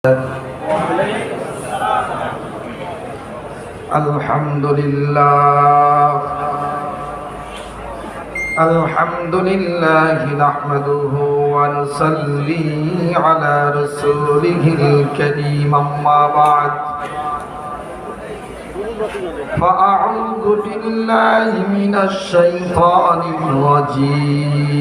الحمد لله نحمده ونصلي على رسوله الكريم أما بعد فأعوذ بالله من الشيطان الرجيم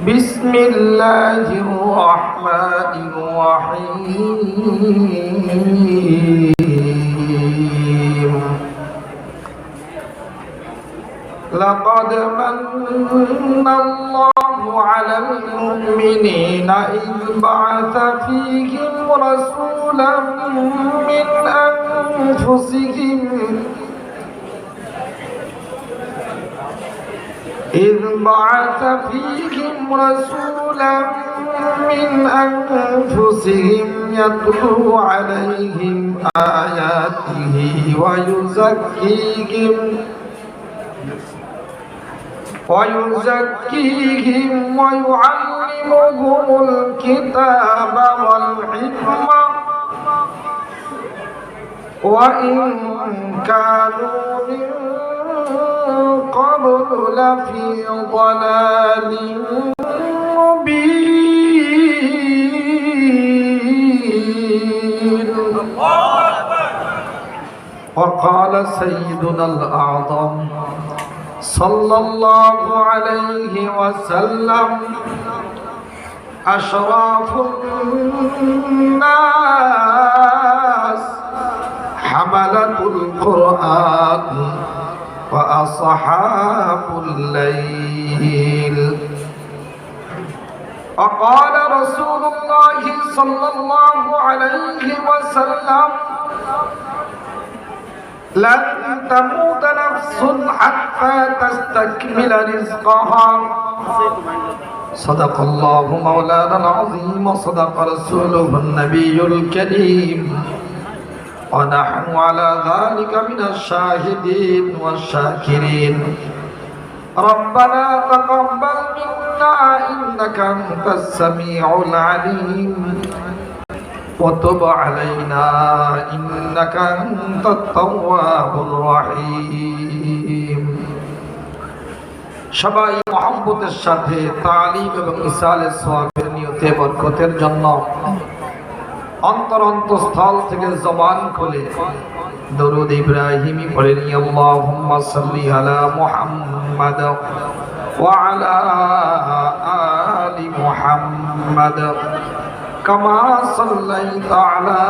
بسم الله الرحمن الرحيم لقد من الله على المؤمنين إذ بعث فيهم رسولا من أنفسهم يتلو عليهم آياته ويزكيهم ويعلمهم الكتاب والحكمة وإن كانوا من قبل لفي ضلال مبين. وقال سيدنا الأعظم صلى الله عليه وسلم أشراف الناس حملة القرآن وأصحاب الليل. وقال رسول الله صلى الله عليه وسلم لن تموت نفس حتى تستكمل رزقها. صدق الله مولانا العظيم وصدق رسوله النبي الكريم ونحن على ذلك من الشاهدين والشاكرين. ربنا تقبل منا إنك أنت السميع العليم وتب علينا إنك أنت التواب الرحيم. সবাই মহব্বতের সাথে তালিম এবং ইসালের সওয়াবের নিয়তে বরকতের জন্য অন্তরস্থল থেকে জবান খুলে দরুদ ইব্রাহিমি পড়ে নিয়ে আল্লাহুম্মা সাল্লি আলা মুহাম্মাদ ওয়া আলা আলি মুহাম্মাদ কামা সাল্লাইতা আলা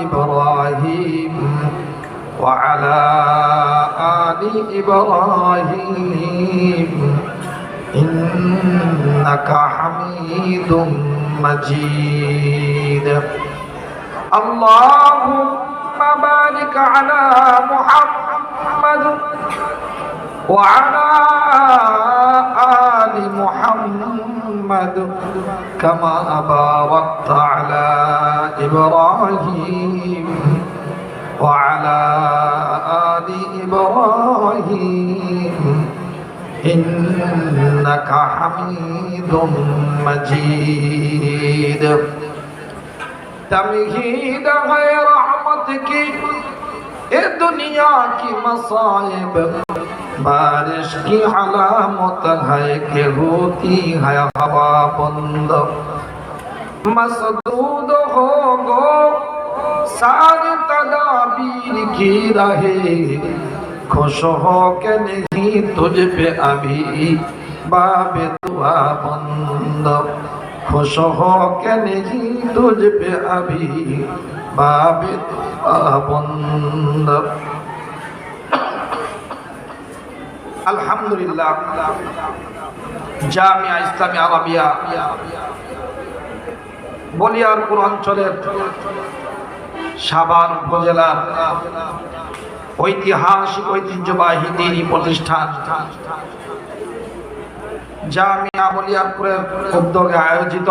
ইব্রাহিম ওয়া আলা আলি ইব্রাহিম ইন্নাকা হামিদুম মাজিদ. اللهم بارك على محمد وعلى آل محمد كما باركت على إبراهيم وعلى آل إبراهيم إنك حميد مجيد. तमहीद है रहमत की ये दुनिया की मसाइब बारिश की अलामत है कि होती है हवा बंद. मसदूद हो गो सारे तदाबीर की रहे खुश हो के नहीं तुझ पे अभी बाबे दुआ बंद. खुश हो के नहीं तुझ पे अभी बाबे बंद. अल्हम्दुलिल्लाह জামিয়া ইসলামিয়া আরাবিয়া বলিয়ারপুর অঞ্চলের সাভার উপজেলার ঐতিহাসিক ঐতিহ্যবাহী দ্বীনি প্রতিষ্ঠান জামিয়া বলিয়ারপুরের উদ্যোগে আয়োজিত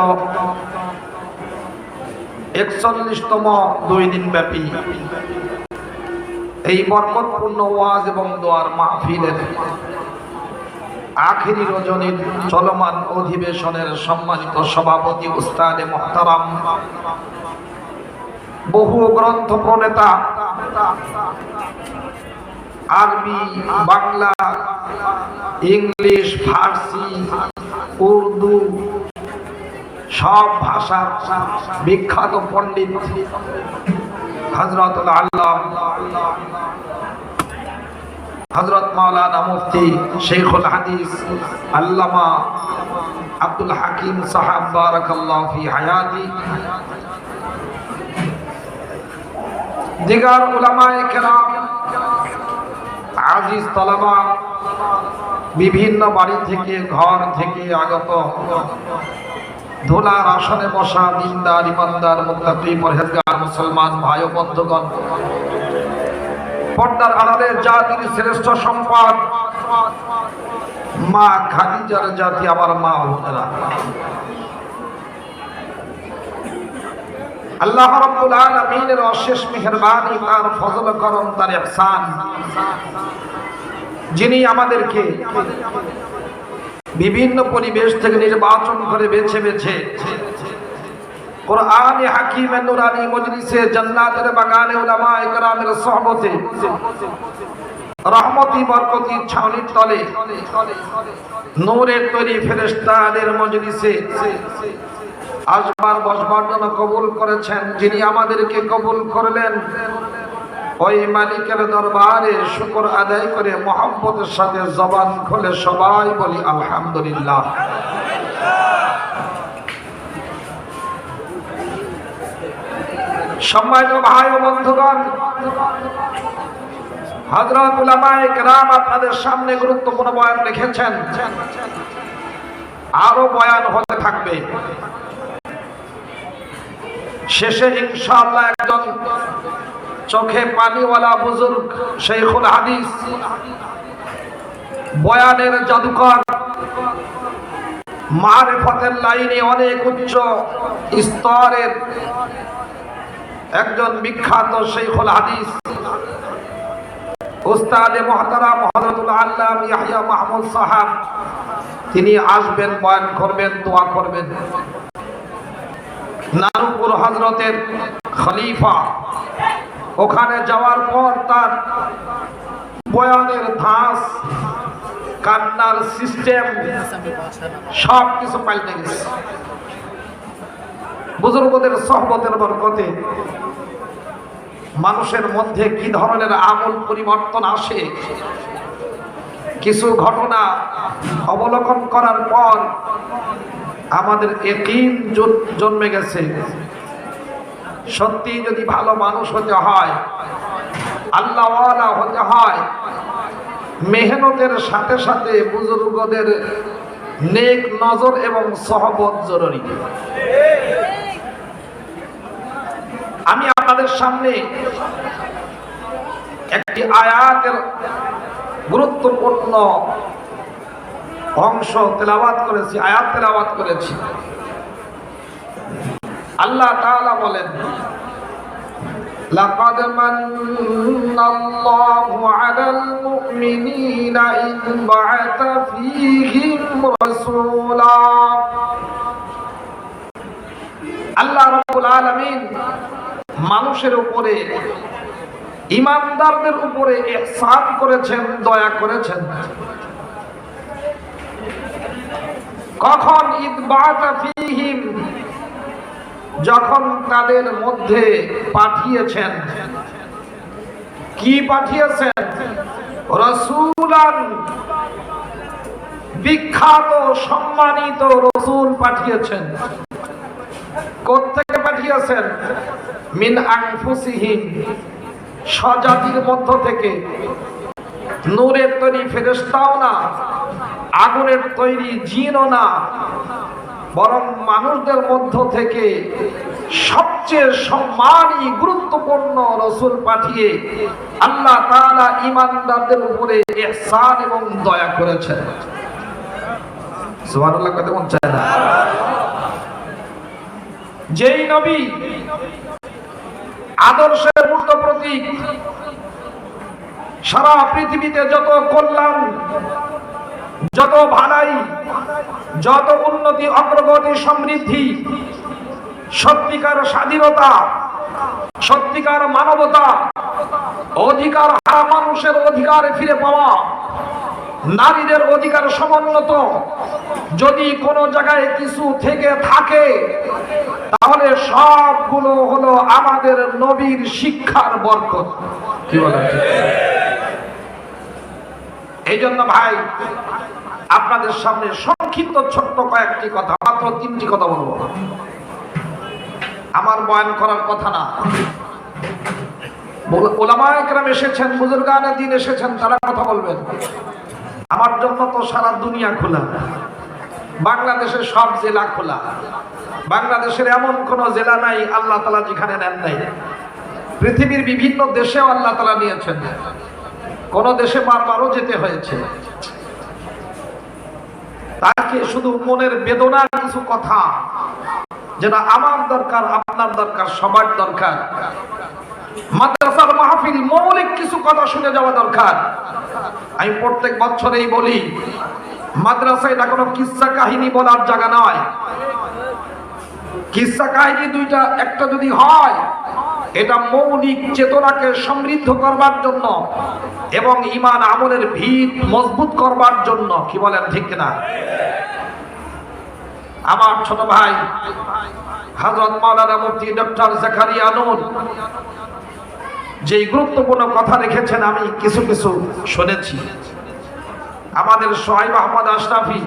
৪১তম ২ দিন ব্যাপী এই বরকতপূর্ণ ওয়াজ এবং দোয়ার মাহফিলের আখেরি রজনীর চলমান অধিবেশনের সম্মানিত সভাপতি উস্তাদে মুহতারাম, বহু গ্রন্থ প্রণেতা, আরবি, বাংলা, ইংলিশ, ফার্সি, উর্দু সব ভাষার বিখ্যাত পণ্ডিত হযরতুল আল্লামা হযরত মাওলানা মুফতি শেখুল হাদিস আল্লামা আব্দুল হাকিম সাহেব বারাকাল্লাহু ফি হায়াতি, দিগার উলামায়ে কেরাম, আজিজ তালাবা, বিভিন্ন বাড়ি থেকে ঘর থেকে আগত ধুলার আসনে বসা দিনদার ইমানদার মুত্তাকি পরহেজগার মুসলমান ভাই ও বন্ধুগণ, পর্দার আড়ালে জাতির শ্রেষ্ঠ সম্পদ মা খাদিজার জাতি আমার মা বোনেরা, আল্লাহ রাব্বুল আলামিনের অশেষ মেহেরবানি, তার ফজল করম, তার ইহসান, যিনি আমাদেরকে বিভিন্ন পরিবেশ থেকে নির্বাচন করে বেছে বেছে কোরআনে হাকিমে নুরানি মজলিসে জান্নাতের বাগানে উলামায়ে কেরামের সোহবতে রহমতি বরকতি ছাউনির তলে নূরের তৈরি ফেরেশতাদের মজলিসে আসবার বসবার জন্য কবুল করেছেন, যিনি আমাদেরকে কবুল করলেন, ওই মালিকের দরবারে শুকর আদায় করে মহব্বতের সাথে জবান খুলে সবাই বলি আলহামদুলিল্লাহ। সম্মানিত ভাই ও বন্ধুগণ, হযরত উলামায়ে কেরাম আপনাদের সামনে গুরুত্বপূর্ণ বয়ান রেখেছেন, আরো বয়ান হতে থাকবে। শেষে ইনশাআল্লাহ একজন চোখে পানিওয়ালা বুজুর্গ শেখুল হাদিস, বয়ানের জাদুকর, মারিফতের লাইনে অনেক উচ্চ স্তরের একজন বিখ্যাত শেখুল হাদিস উস্তাদে মুহতারাম হযরতুল আল্লামা ইয়াহইয়া মাহমুদ সাহেব, তিনি আসবেন, বয়ান করবেন, দোয়া করবেন। নারুপুর হযরতের খলিফা, ওখানে যাওয়ার পর তার বয়ানের ধাঁচ, কান্নার সিস্টেম সব কিছু পাল্টে গেছে। বুজুর্গদের সোহবতের বরকতে মানুষের মধ্যে কি ধরনের আমল পরিবর্তন আসে, কিছু ঘটনা অবলোকন করার পর আমাদের ইয়াকিন জন্মে গেছে, সত্যি যদি ভালো মানুষ হতে হয়, আল্লাহওয়ালা হতে হয়, মেহনতের সাথে সাথে বুজুর্গদের নেক নজর এবং সহবত জরুরি। আমি আপনাদের সামনে একটি আয়াতের গুরুত্বপূর্ণ অংশ তেলাওয়াত করেছি, আয়াত তেলাওয়াত করেছি। আল্লাহ তাআলা বলেন, লাকাদ মান্নাল্লাহু আলাল মুমিনিনা ইয বা'আথা ফীহিম রাসূলা। আল্লাহ রাব্বুল আলামিন মানুষের উপরে, ঈমানদারদের উপরে ইহসান করেছেন, দয়া করেছেন। কখন? ইয বা'আথা ফীহিম, যখন তাদের মধ্যে পাঠিয়েছেন। কি পাঠিয়েছেন? রাসূলান, বিখ্যাত সম্মানিত রাসূল পাঠিয়েছেন। কোত্থেকে পাঠিয়েছেন? মিন আনফুসিহিম, স্বজাতির মধ্য থেকে। নূরের তৈরি ফেরেশতাও না, আগুনের তৈরি জিনও না, বরং মানুষদের মধ্য থেকে সবচেয়ে সম্মানী গুরুত্বপূর্ণ রাসূল পাঠিয়ে আল্লাহ তাআলা ঈমানদারদের উপরে ইহসান এবং দয়া করেছেন। সুবহানাল্লাহ, কথা বলতে চায় না? যেই নবী আদর্শের মূর্ত প্রতীক, সারা পৃথিবীতে যত কল্যাণ যত ভালাই, যত উন্নতি, অগ্রগতি, সমৃদ্ধি, সত্যিকার স্বাধীনতা, সত্যিকার মানবতা, অধিকার হারা মানুষের অধিকার ফিরে পাওয়া, নারীদের অধিকার সমুন্নত যদি কোনো জায়গায় কিছু থেকে থাকে তাহলে সবগুলো হলো আমাদের নবীর শিক্ষার বরকত। কি বলেন? এই জন্য ভাই আপনাদের সামনে সংক্ষিপ্ত ছোট্ট কয়েকটি কথা, মাত্র 3টি কথা বলবো। আমার বয়ান করার কথা না, ওলামায়ে কেরাম এসেছেন, বুজুর্গানে দ্বীন এসেছেন, তারা কথা বলবেন। আমার জন্য তো সারা দুনিয়া খোলা, বাংলাদেশের সব জেলা খোলা, বাংলাদেশের এমন কোন জেলা নাই আল্লাহ তাআলা যেখানে নেন নাই। পৃথিবীর বিভিন্ন দেশেও আল্লাহ তাআলা নিয়েছেন, কোন দেশে বারবারও যেতে হয়েছে। তাকে শুধু মনের বেদনার কিছু কথা যেটা আমার দরকার, আপনার দরকার, সবার দরকার। মাদ্রাসার মাহফিল মৌলিক কিছু কথা শুনে যাওয়া দরকার। আমি প্রত্যেক বছরেই বলি, মাদ্রাসায় এটা কোনো কিসসা কাহিনী বলার জায়গা নয়। কিসসা কাহিনী দুইটা, একটা যদি হয় এটা মৌলিক চেতনাকে সমৃদ্ধ করবার জন্য এবং ঈমান আমলের ভিত মজবুত করবার জন্য। কি বলেন, ঠিক কিনা? আমার ছোট ভাই হযরত মাওলানা মুফতি ডক্টর জাকারিয়া নূর যে গুরুত্বপূর্ণ কথা রেখেছেন আমি কিছু কিছু শুনেছি। আমাদের সোহাইব আহমদ আশরাফি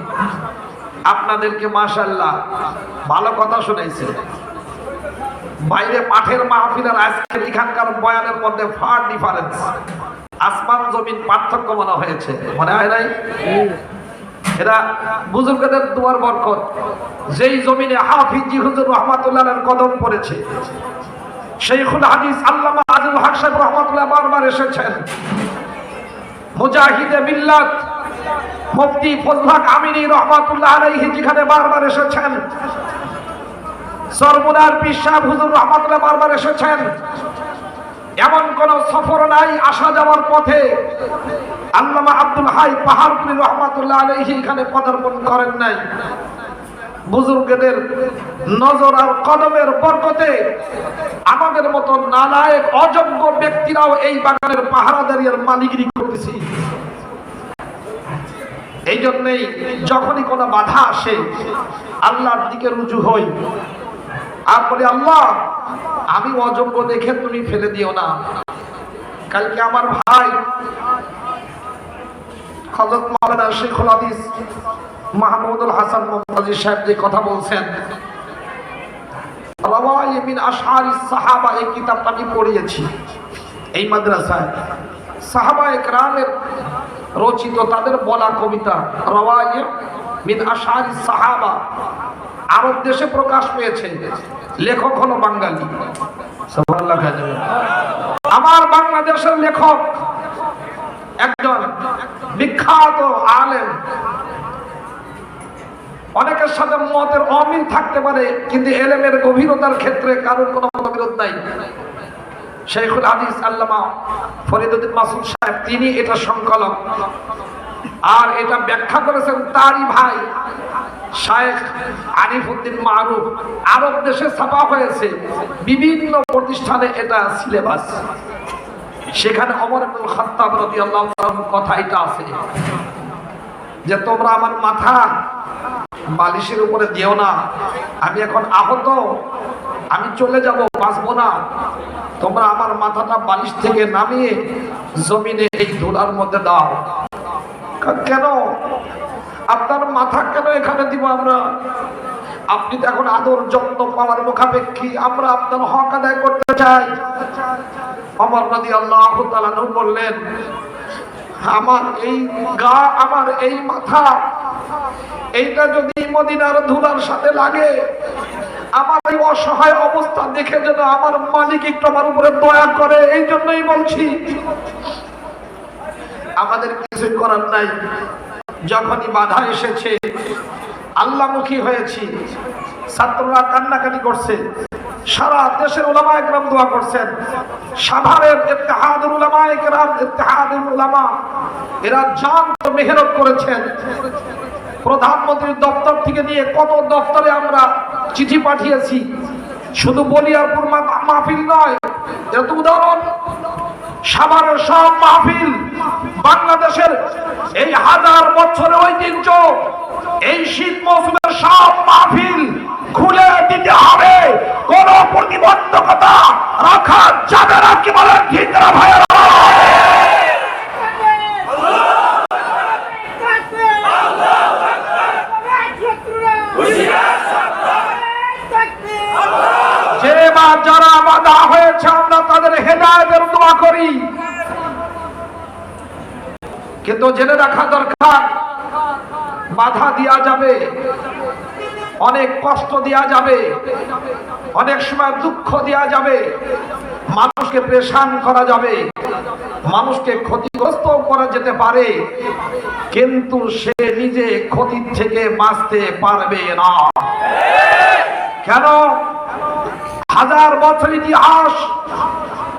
আপনাদেরকে মাশাআল্লাহ ভালো কথা শুনাইছে। বাইরে মাঠের মাহফিলের আজকের এখানকার বয়ানের মধ্যে ফার ডিফারেন্স, আসমান জমিন পার্থক্য মনে হয়েছে, মনে হয় নাই? এরা বুজুর্গদের দুয়ার বরকত। যেই জমিনে হাফিজি হুজুর রহমাতুল্লাহর কদম পড়েছে, শাইখুল হাদিস আল্লামা আজিজুল হক সাহেব রহমাতুল্লাহ বারবার এসেছেন। মুজাহিদে মিল্লাত মুফতি ফজলুল হক আমিনী রহমাতুল্লাহ আলাইহি যেখানে বারবার এসেছেন। সরমুনার পীর সাহেব হুজুর রহমাতুল্লাহ বারবার এসেছেন। এমন কোন সফর নাই আসা যাওয়ার পথে আল্লামা আব্দুল হাই পাহাড়পুরি রহমাতুল্লাহ আলাইহি এখানে পদার্পণ করেন নাই। বুজুর্গদের নজর আর কদমের বরকতে আমাদের মতো নালায়েক অযোগ্য ব্যক্তিরাও এই বাগানের পাহারাদারির মালিগিরি করতেছি। এই জন্যই যখনই কোনো বাধা আসে আল্লাহর দিকে রুজু হই আর বলি, আল্লাহ আমি অযোগ্য দেখে তুমি ফেলে দিও না। কালকে আমার ভাই হযরত মাওলানা শাইখুল হাদিস মাহমুদুল হাসান মুফতি সাহেব যে কথা বলছেন, রাওয়ায়ে মিন আশআরিস সাহাবা, এই কিতাবটা আমি পড়িয়েছি এই মাদ্রাসায়। সাহাবায়ে কেরামের রচিত তাদের বলা কবিতা রাওয়ায়ে মিন আশআরিস সাহাবা আরব দেশে প্রকাশ পেয়েছে। লেখক হলো বাঙালি। সুবহানাল্লাহ। আমার বাংলাদেশের লেখক একজন বিখ্যাত আলেম। অনেকের সাথে মতের অমিল থাকতে পারে, কিন্তু এলেমের গভীরতার ক্ষেত্রে কারোর কোনো মতবিরোধ নাই। শাইখুল হাদিস আল্লামা ফরিদউদ্দিন মাসুদ সাহেব, তিনি এটা সংকলক আর এটা ব্যাখ্যা করেছেন তারই ভাই শায়েখ আরিফউদ্দিন মারুফ। আরব দেশে ছাপা হয়েছে, বিভিন্ন প্রতিষ্ঠানে এটা সিলেবাস। সেখানে ওমর ইবনে খাত্তাব রাদিয়াল্লাহু তাআলার কথা এটা আছে যে তোমরা আমার মাথা বালিশের উপরে দিও না, আমি এখন আহত, আমি চলে যাব, বাঁচবো না। তোমরা আমার মাথাটা বালিশ থেকে নামিয়ে জমিনে এই ধুলার মধ্যে দাও। কেন আপনার মাথা কেন এখানে দিব আমরা? আপনি তো এখন আদর যত্ন পাওয়ার মুখাপেক্ষী, আমরা আপনার হক আদায় করতে চাই। ওমর রাদিয়াল্লাহু তাআলা বললেন, আমার এই গা, আমার এই মাথা, এইটা যদি মদিনার ধুলার সাথে লাগে, আমার এই অসহায় অবস্থা দেখে যেন আমার মালিক একটু আমার উপরে দয়া করে। এই জন্যই বলছি, আমাদের কিছুই করার নাই। যখনই বাধা এসেছে আল্লাহমুখী হয়েছি, ছাত্ররা কান্নাকাটি করছে, সারা দেশের উলামায়ে কেরাম দোয়া করছেন। সাভারের ইত্তেহাদুল উলামায়ে কেরাম, ইত্তেহাদুল উলামা, এরা জান মেহনত করেছেন। প্রধানমন্ত্রীর দপ্তর থেকে নিয়ে কত দপ্তরে আমরা চিঠি পাঠিয়েছি। শুধু বলিয়ারপুর মাহফিল নয়, এটা তো উদাহরণ। সাভারের সব মাহফিল, বাংলাদেশের এই 1000 বছরের ঐতিহ্য, এই শীত মৌসুমের সব মাহফিল খুলে দিতে হবে। কোন প্রতিবন্ধকতা রাখা যাবে না। কি বলেন ঠিক না ভাইরা? যে বা যারা বাধা হয়েছে আমরা তাদের হেদায়েতের দোয়া করি, কিন্তু জেনে রাখা দরকার বাধা দেয়া যাবে, অনেক কষ্ট দেয়া যাবে, অনেক সময় দুঃখ দেয়া যাবে, মানুষকে পেরেশান করা যাবে, মানুষকে ক্ষতিগ্রস্ত করা যেতে পারে, কিন্তু সে নিজে ক্ষতির থেকে বাঁচতে পারবে না। কেন? 1000 বছর ইতিহাস,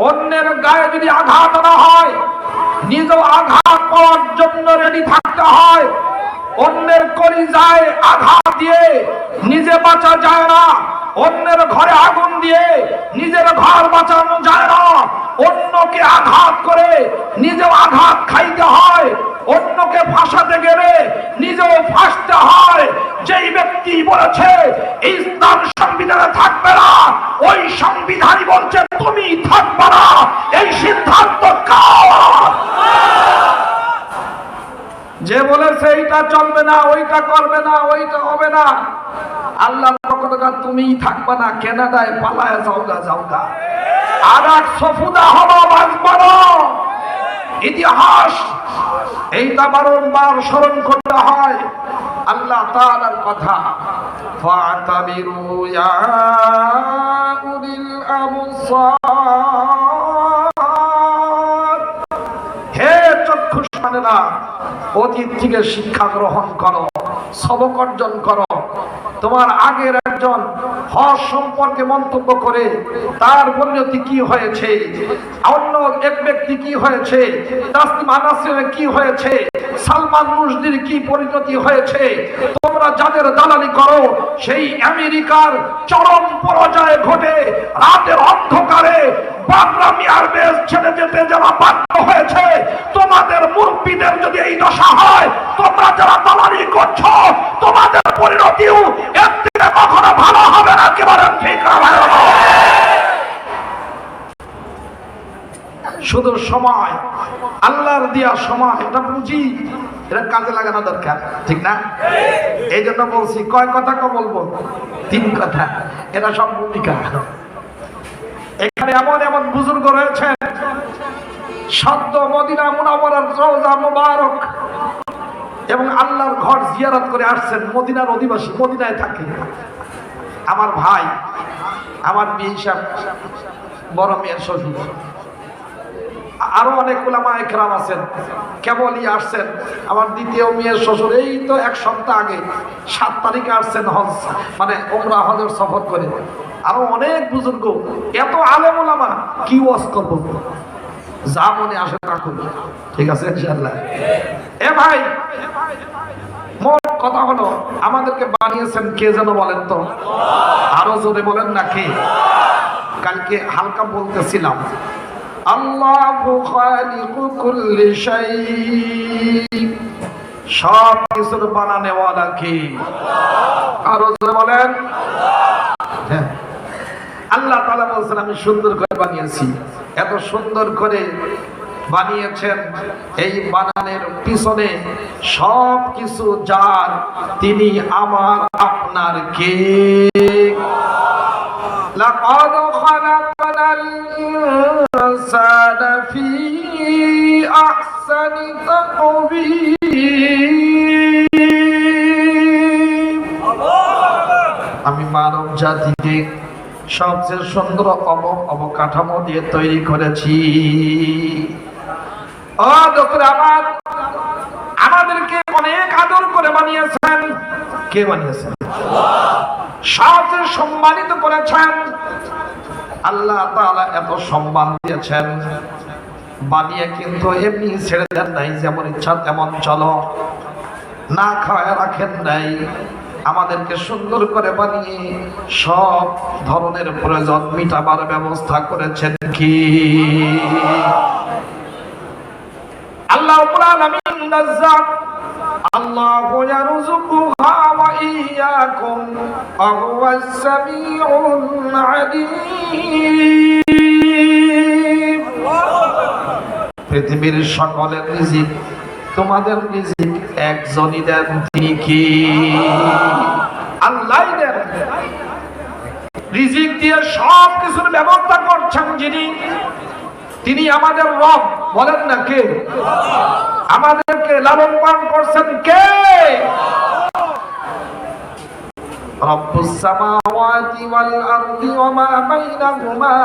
অন্যের গায়ে যদি আঘাত না হয় নিজেও আঘাত পাওয়ার জন্য রেডি থাকতে হয়। অন্যের কলিজায় আঘাত দিয়ে নিজে বাঁচা যায় না, অন্যের ঘরে আগুন দিয়ে নিজের ঘর বাঁচানো যায় না। অন্যকে আঘাত করে নিজেও আঘাত খাইতে হয়, অন্যকে ফাঁসাতে গেলে নিজেও ফাঁসতে হয়। যেই ব্যক্তি বলেছে ইসলাম সংবিধানে থাকবে না, ওই সংবিধানই বলছে তুমি থাকবে না। এই সিদ্ধান্ত কার? যে বলেছে এইটা চলবে না, ওইটা করবে না, ওইটা হবে না, আল্লাহর পক্ষ থেকে তুমিই থাকবে না, কানাডায় পালায় যাওগা যাওগা। আর এক সফুদা হলো বাঁচব না। ইতিহাস এইটা বারংবার স্মরণ করতে হয়। আল্লাহ তাআলার কথা, ফাতাবিরু ইয়া উলিল আবসার, হে চক্ষুষ্মানেরা, অতীত থেকে শিক্ষা গ্রহণ করো, সবক অর্জন করো। তোমার আগের একজন হজ সম্পর্কে মন্তব্য করে তার পরিণতি কি হয়েছে, অন্য এক ব্যক্তি কি হয়েছে, তাসলিমা নাসরিনের কি হয়েছে, সালমান রুশদির কি পরিণতি হয়েছে, তোমরা যাদের দালালি করো সেই আমেরিকার চরম পরাজয় ঘটে রাতের অন্ধকারে বাবরাম এয়ারবেস ছেড়ে যেতে যারা বাধ্য হয়েছে, তোমাদের মুরব্বীদের যদি এই দশা হয়, তোমরা যারা দালালি করছো তোমাদের পরিণতিও এর থেকে কখনো ভালো হবে না। একেবারে ঠিক না? শুধু সময়, আল্লাহর দেয়া সময়, এটা বুঝি, এটা কাজে লাগানো দরকার, ঠিক না? এই জন্য বলছি কয় কথা বলবো, 3 কথা, এটা সব ভূমিকা। এখানে এমন এমন বুজুর্গ রয়েছেন, সদ্য মদিনা মুনাওয়ারার রওজা মুবারক এবং আল্লাহর ঘর জিয়ারত করে আসছেন, মদিনার অধিবাসী, মদিনায় থাকে। আমার ভাই, আমার বিয়ে হিসাব, বড় মেয়ের শ্বশুর, আরো অনেক উলামায়ে কেরাম আছেন, কেবলই আসছেন। আমার দ্বিতীয় মেয়ের শ্বশুর এই তো 1 সপ্তাহ আগে 7 তারিখে আসছেন হজ, মানে উমরা হজের সফর করে। আরো অনেক বুজুর্গ, এত আলেম উলামা, কি ওয়াজ করব, যা মনে আসে তা করব, ঠিক আছে ইনশাআল্লাহ। এ ভাই, মোট কথা হলো আমাদেরকে বানিয়েছেন কে যেন বলেন তো, আরো জোরে বলেন না কে? কালকে হালকা বলতেছিলাম, আল্লাহু খালিকু কুল্লি শাই, সব কিছুর বানানেওয়ালা কে? আরো জোরে বলেন। হ্যাঁ, আল্লাহ তাআলা বলছেন আমি সুন্দর করে বানিয়েছি। এত সুন্দর করে বানিয়েছেন, এই বানানোর পিছনে সব কিছু যার, তিনি আমার আপনার কে? লাকাদ খালাকনাল ইনসানা ফি আহসানি তাকওয়িম, আমি মানব জাতিকে সবচেয়ে সুন্দর অবকাঠামো দিয়ে তৈরি করেছি। ও ডক্টর, আমাদেরকে অনেক আদর করে বানিয়েছেন। কে বানিয়েছেন? সবচেয়ে সম্মানিত করেছেন। আল্লাহ তাআলা এত সম্মান দিয়েছেন, বানিয়ে কিন্তু এমনি ছেড়ে দেন নাই যেমন ইচ্ছা তেমন চলো, না খাওয়ায় রাখেন নাই। আমাদেরকে সুন্দর করে বানিয়ে সব ধরনের প্রয়োজন মিটাবার ব্যবস্থা করেছেন কি আল্লাহ রাব্বুল আলামিন। রাজ্জাক আল্লাহু ইয়ারযুকুহা ওয়া ইয়্যাকুম ওয়া হুয়াস সামিউল আলীম। পৃথিবীর সকলের রিজিক, তোমাদের রিজিক একজনই দেন, তিনি কি? আল্লাহই দেন। রিজিক দিয়ে সব কিছুর ব্যবস্থা করছেন যিনি, তিনি আমাদের রব। বলেন না কে? আমাদেরকে লালন পালন করছেন কে? রব্বুস সামাওয়াতি ওয়াল আরদি ওয়া মা বাইনাহুমা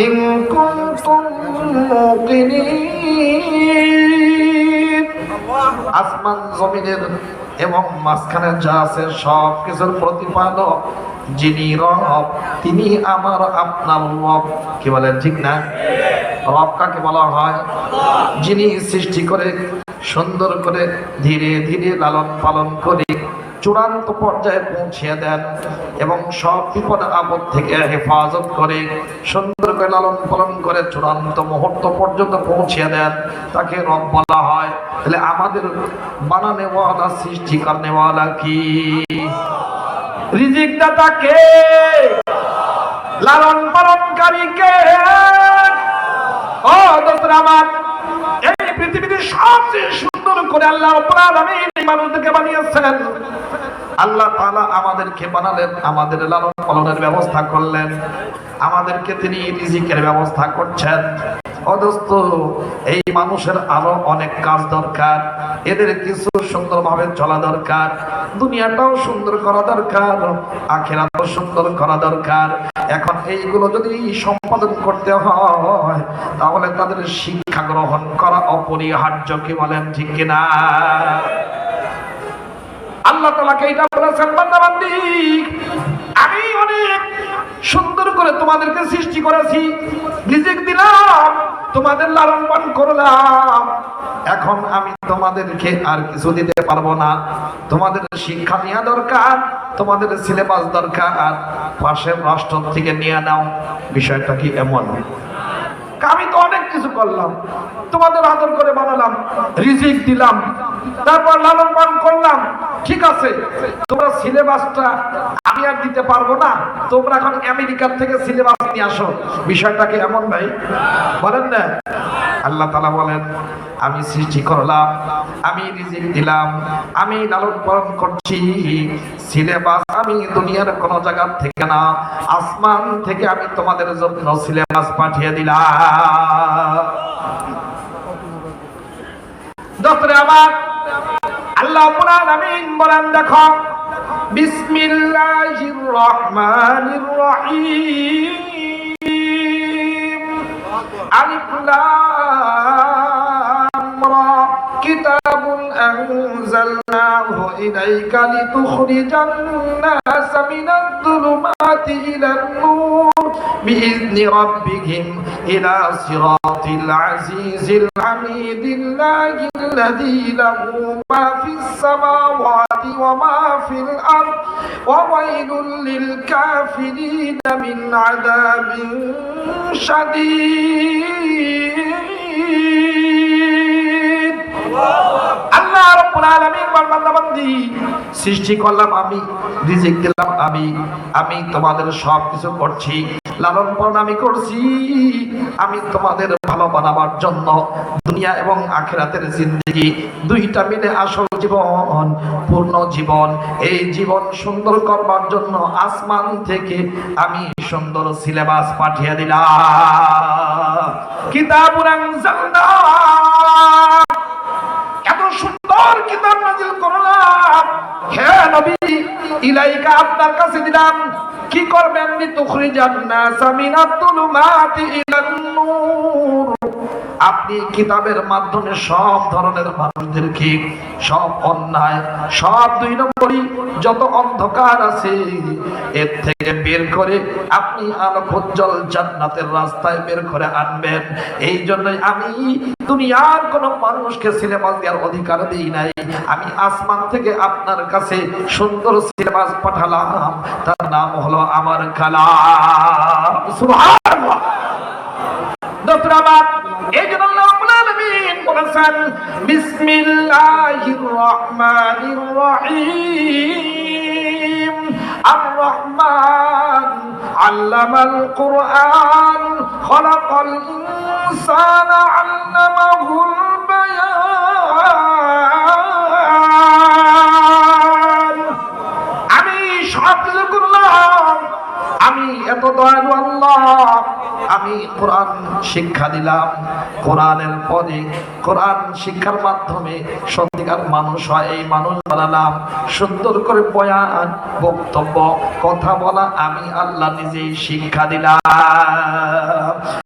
ইন কুনতুম মুকিনিন। আসমান জমিনের এবং মাঝখানে যা আছে সব কিছুর প্রতিপালক যিনি রব, তিনি আমার আপনার রব। কি বলেন ঠিক না? রব কাকে বলা হয়? যিনি সৃষ্টি করে সুন্দর করে ধীরে ধীরে লালন পালন করে চূড়ান্ত পর্যায়ে পৌঁছিয়ে দেন এবং সব বিপদ আপদ থেকে হেফাজত করে সুন্দর করে লালন পালন করে চূড়ান্ত মুহূর্ত পর্যন্ত পৌঁছিয়ে দেন, তাকে রব বলা হয়। তাহলে আমাদের বানানেওয়ালা, সৃষ্টি করনেওয়ালা কি? রিজিক দাতা কে? লালন পালনকারী কে? ও দোস্তরা আমার, এই পৃথিবীতে সবচেয়ে সুন্দর করে আল্লাহ রাব্বুল আলামিন এই মানুষদেরকে বানিয়েছেন। আল্লাহ তাআলা আমাদেরকে বানালেন, আমাদের লালন পালনের ব্যবস্থা করলেন, আমাদেরকে তিনি রিজিকের ব্যবস্থা করছেন। ও দোস্ত, এই মানুষের আরো অনেক কাজ দরকার, এদের কিছু সুন্দরভাবে চলা দরকার, দুনিয়াটাও সুন্দর করা দরকার, আখিরাতও সুন্দর করা দরকার। এখন এইগুলো যদি সম্পাদন করতে হয় তাহলে তাদের শিক্ষা গ্রহণ করা অপরিহার্য। কি বলেন ঠিক কিনা? আল্লাহ তাআলাকে এটা বলেছেন, বান্দা বান্দি আমি অনেক সুন্দর করে তোমাদেরকে সৃষ্টি করেছি, রিজিক দিলাম, তোমাদের লালন পালন করলাম। এখন আমি তোমাদেরকে আর কিছু দিতে পারবো না, তোমাদের শিক্ষা নেওয়া দরকার, তোমাদের সিলেবাস দরকার, পাশের রাষ্ট্র থেকে নিয়ে নাও। বিষয়টা কি এমন? আমি তো অনেক কিছু করলাম, তোমাদের আদর করে বানালাম, রিজিক দিলাম, তারপর লালন পালন করলাম, ঠিক আছে, তোমরা সিলেবাসটা আমি আর দিতে পারবো না, তোমরা এখন আমেরিকার থেকে সিলেবাস নিয়ে আসো। বিষয়টাকে এমন ভাই বলেন না? আল্লাহ তাআলা বলেন, আমি সৃষ্টি করলাম, আমি রিজিক দিলাম, আমি লালন পালন করছি, সিলেবাস আমি দুনিয়ার কোন জায়গা থেকে না, আসমান থেকে আমি তোমাদের জন্য সিলেবাস পাঠিয়ে দিলাম। দোস্তরে আমার, আল্লাহ রাব্বুল আলামিন বলেন, দেখো বিসমিল্লাহির রহমানির রহিম, আলিফ লাম রা, কিতাবুন আনজালনাহু ইলাইকা লিতুখরিজান নাস মিনাদ যুলুমাতি ইলান নূর বিইذনি রাব্বিহিম ইলা সিরাতিল আজিজিল হামিদিল্লাহিল্লাযী লাহু মা ফিস সামাওয়াতি ওয়া মা ফিল আরদ ওয়া ওয়াইলুল লিল কাফিরিন মিন আযাবিন শাদীদ। আল্লাহ রাব্বুল আলামিন বান্দা বান্দি সৃষ্টি করলাম আমি, রিজিক দিলাম আমি, আমি তোমাদের সব কিছু করছি, লালন পালন আমি করছি, আমি তোমাদের ভালো বানাবার জন্য দুনিয়া এবং আখিরাতের জিন্দেগি দুইটা মিলে আসল জীবন, পূর্ণ জীবন, এই জীবন সুন্দর করবার জন্য আসমান থেকে আমি সুন্দর সিলেবাস পাঠিয়ে দিলাম। কিতাবুন আনজালনা, এত সুন্দর কিতাব নাযিল করলাম, হে নবী ইলাইকা আপনার কাছে দিলাম, কি করবেন? লিতুখরিজান নাস মিনাত যুলুমাতি ইলান নূর, আপনি কিতাবের মাধ্যমে সব ধরনের মানুষদেরকে, সব অন্যায়, সব 2 নম্বরই যত অন্ধকার আছে এর থেকে বের করে আপনি আলোকোজ্জ্বল জান্নাতের রাস্তায় বের করে আনবেন। এই জন্যই আমি দুনিয়ার কোন মানুষকে সিলেবাস দেওয়ার অধিকার দিই নাই। আমি আসমান থেকে আপনার কাছে সুন্দর সিলেবাস পাঠালাম, তার নাম হলো আমার কালাম। সুবহানাল্লাহ। এই জন্য রব্বুল আলামিন বলেছেন বিসমিল্লাহির রহমানির রহিম। আর রহমান আল্লামাল কুরআন খলাকাল ইনসানা আল্লামাহুল বায়ান। আমি সব কিছু করলাম, আমি এত দয়ালু আল্লাহ। আমি কোরআন শিক্ষা দিলাম, কোরআনের পরে কোরআন শিক্ষার মাধ্যমে সত্যিকার মানুষ হয় এই মানুষ বানালাম। সুন্দর করে বয়ান, বক্তব্য, কথা বলা আমি আল্লাহ নিজেই শিক্ষা দিলাম।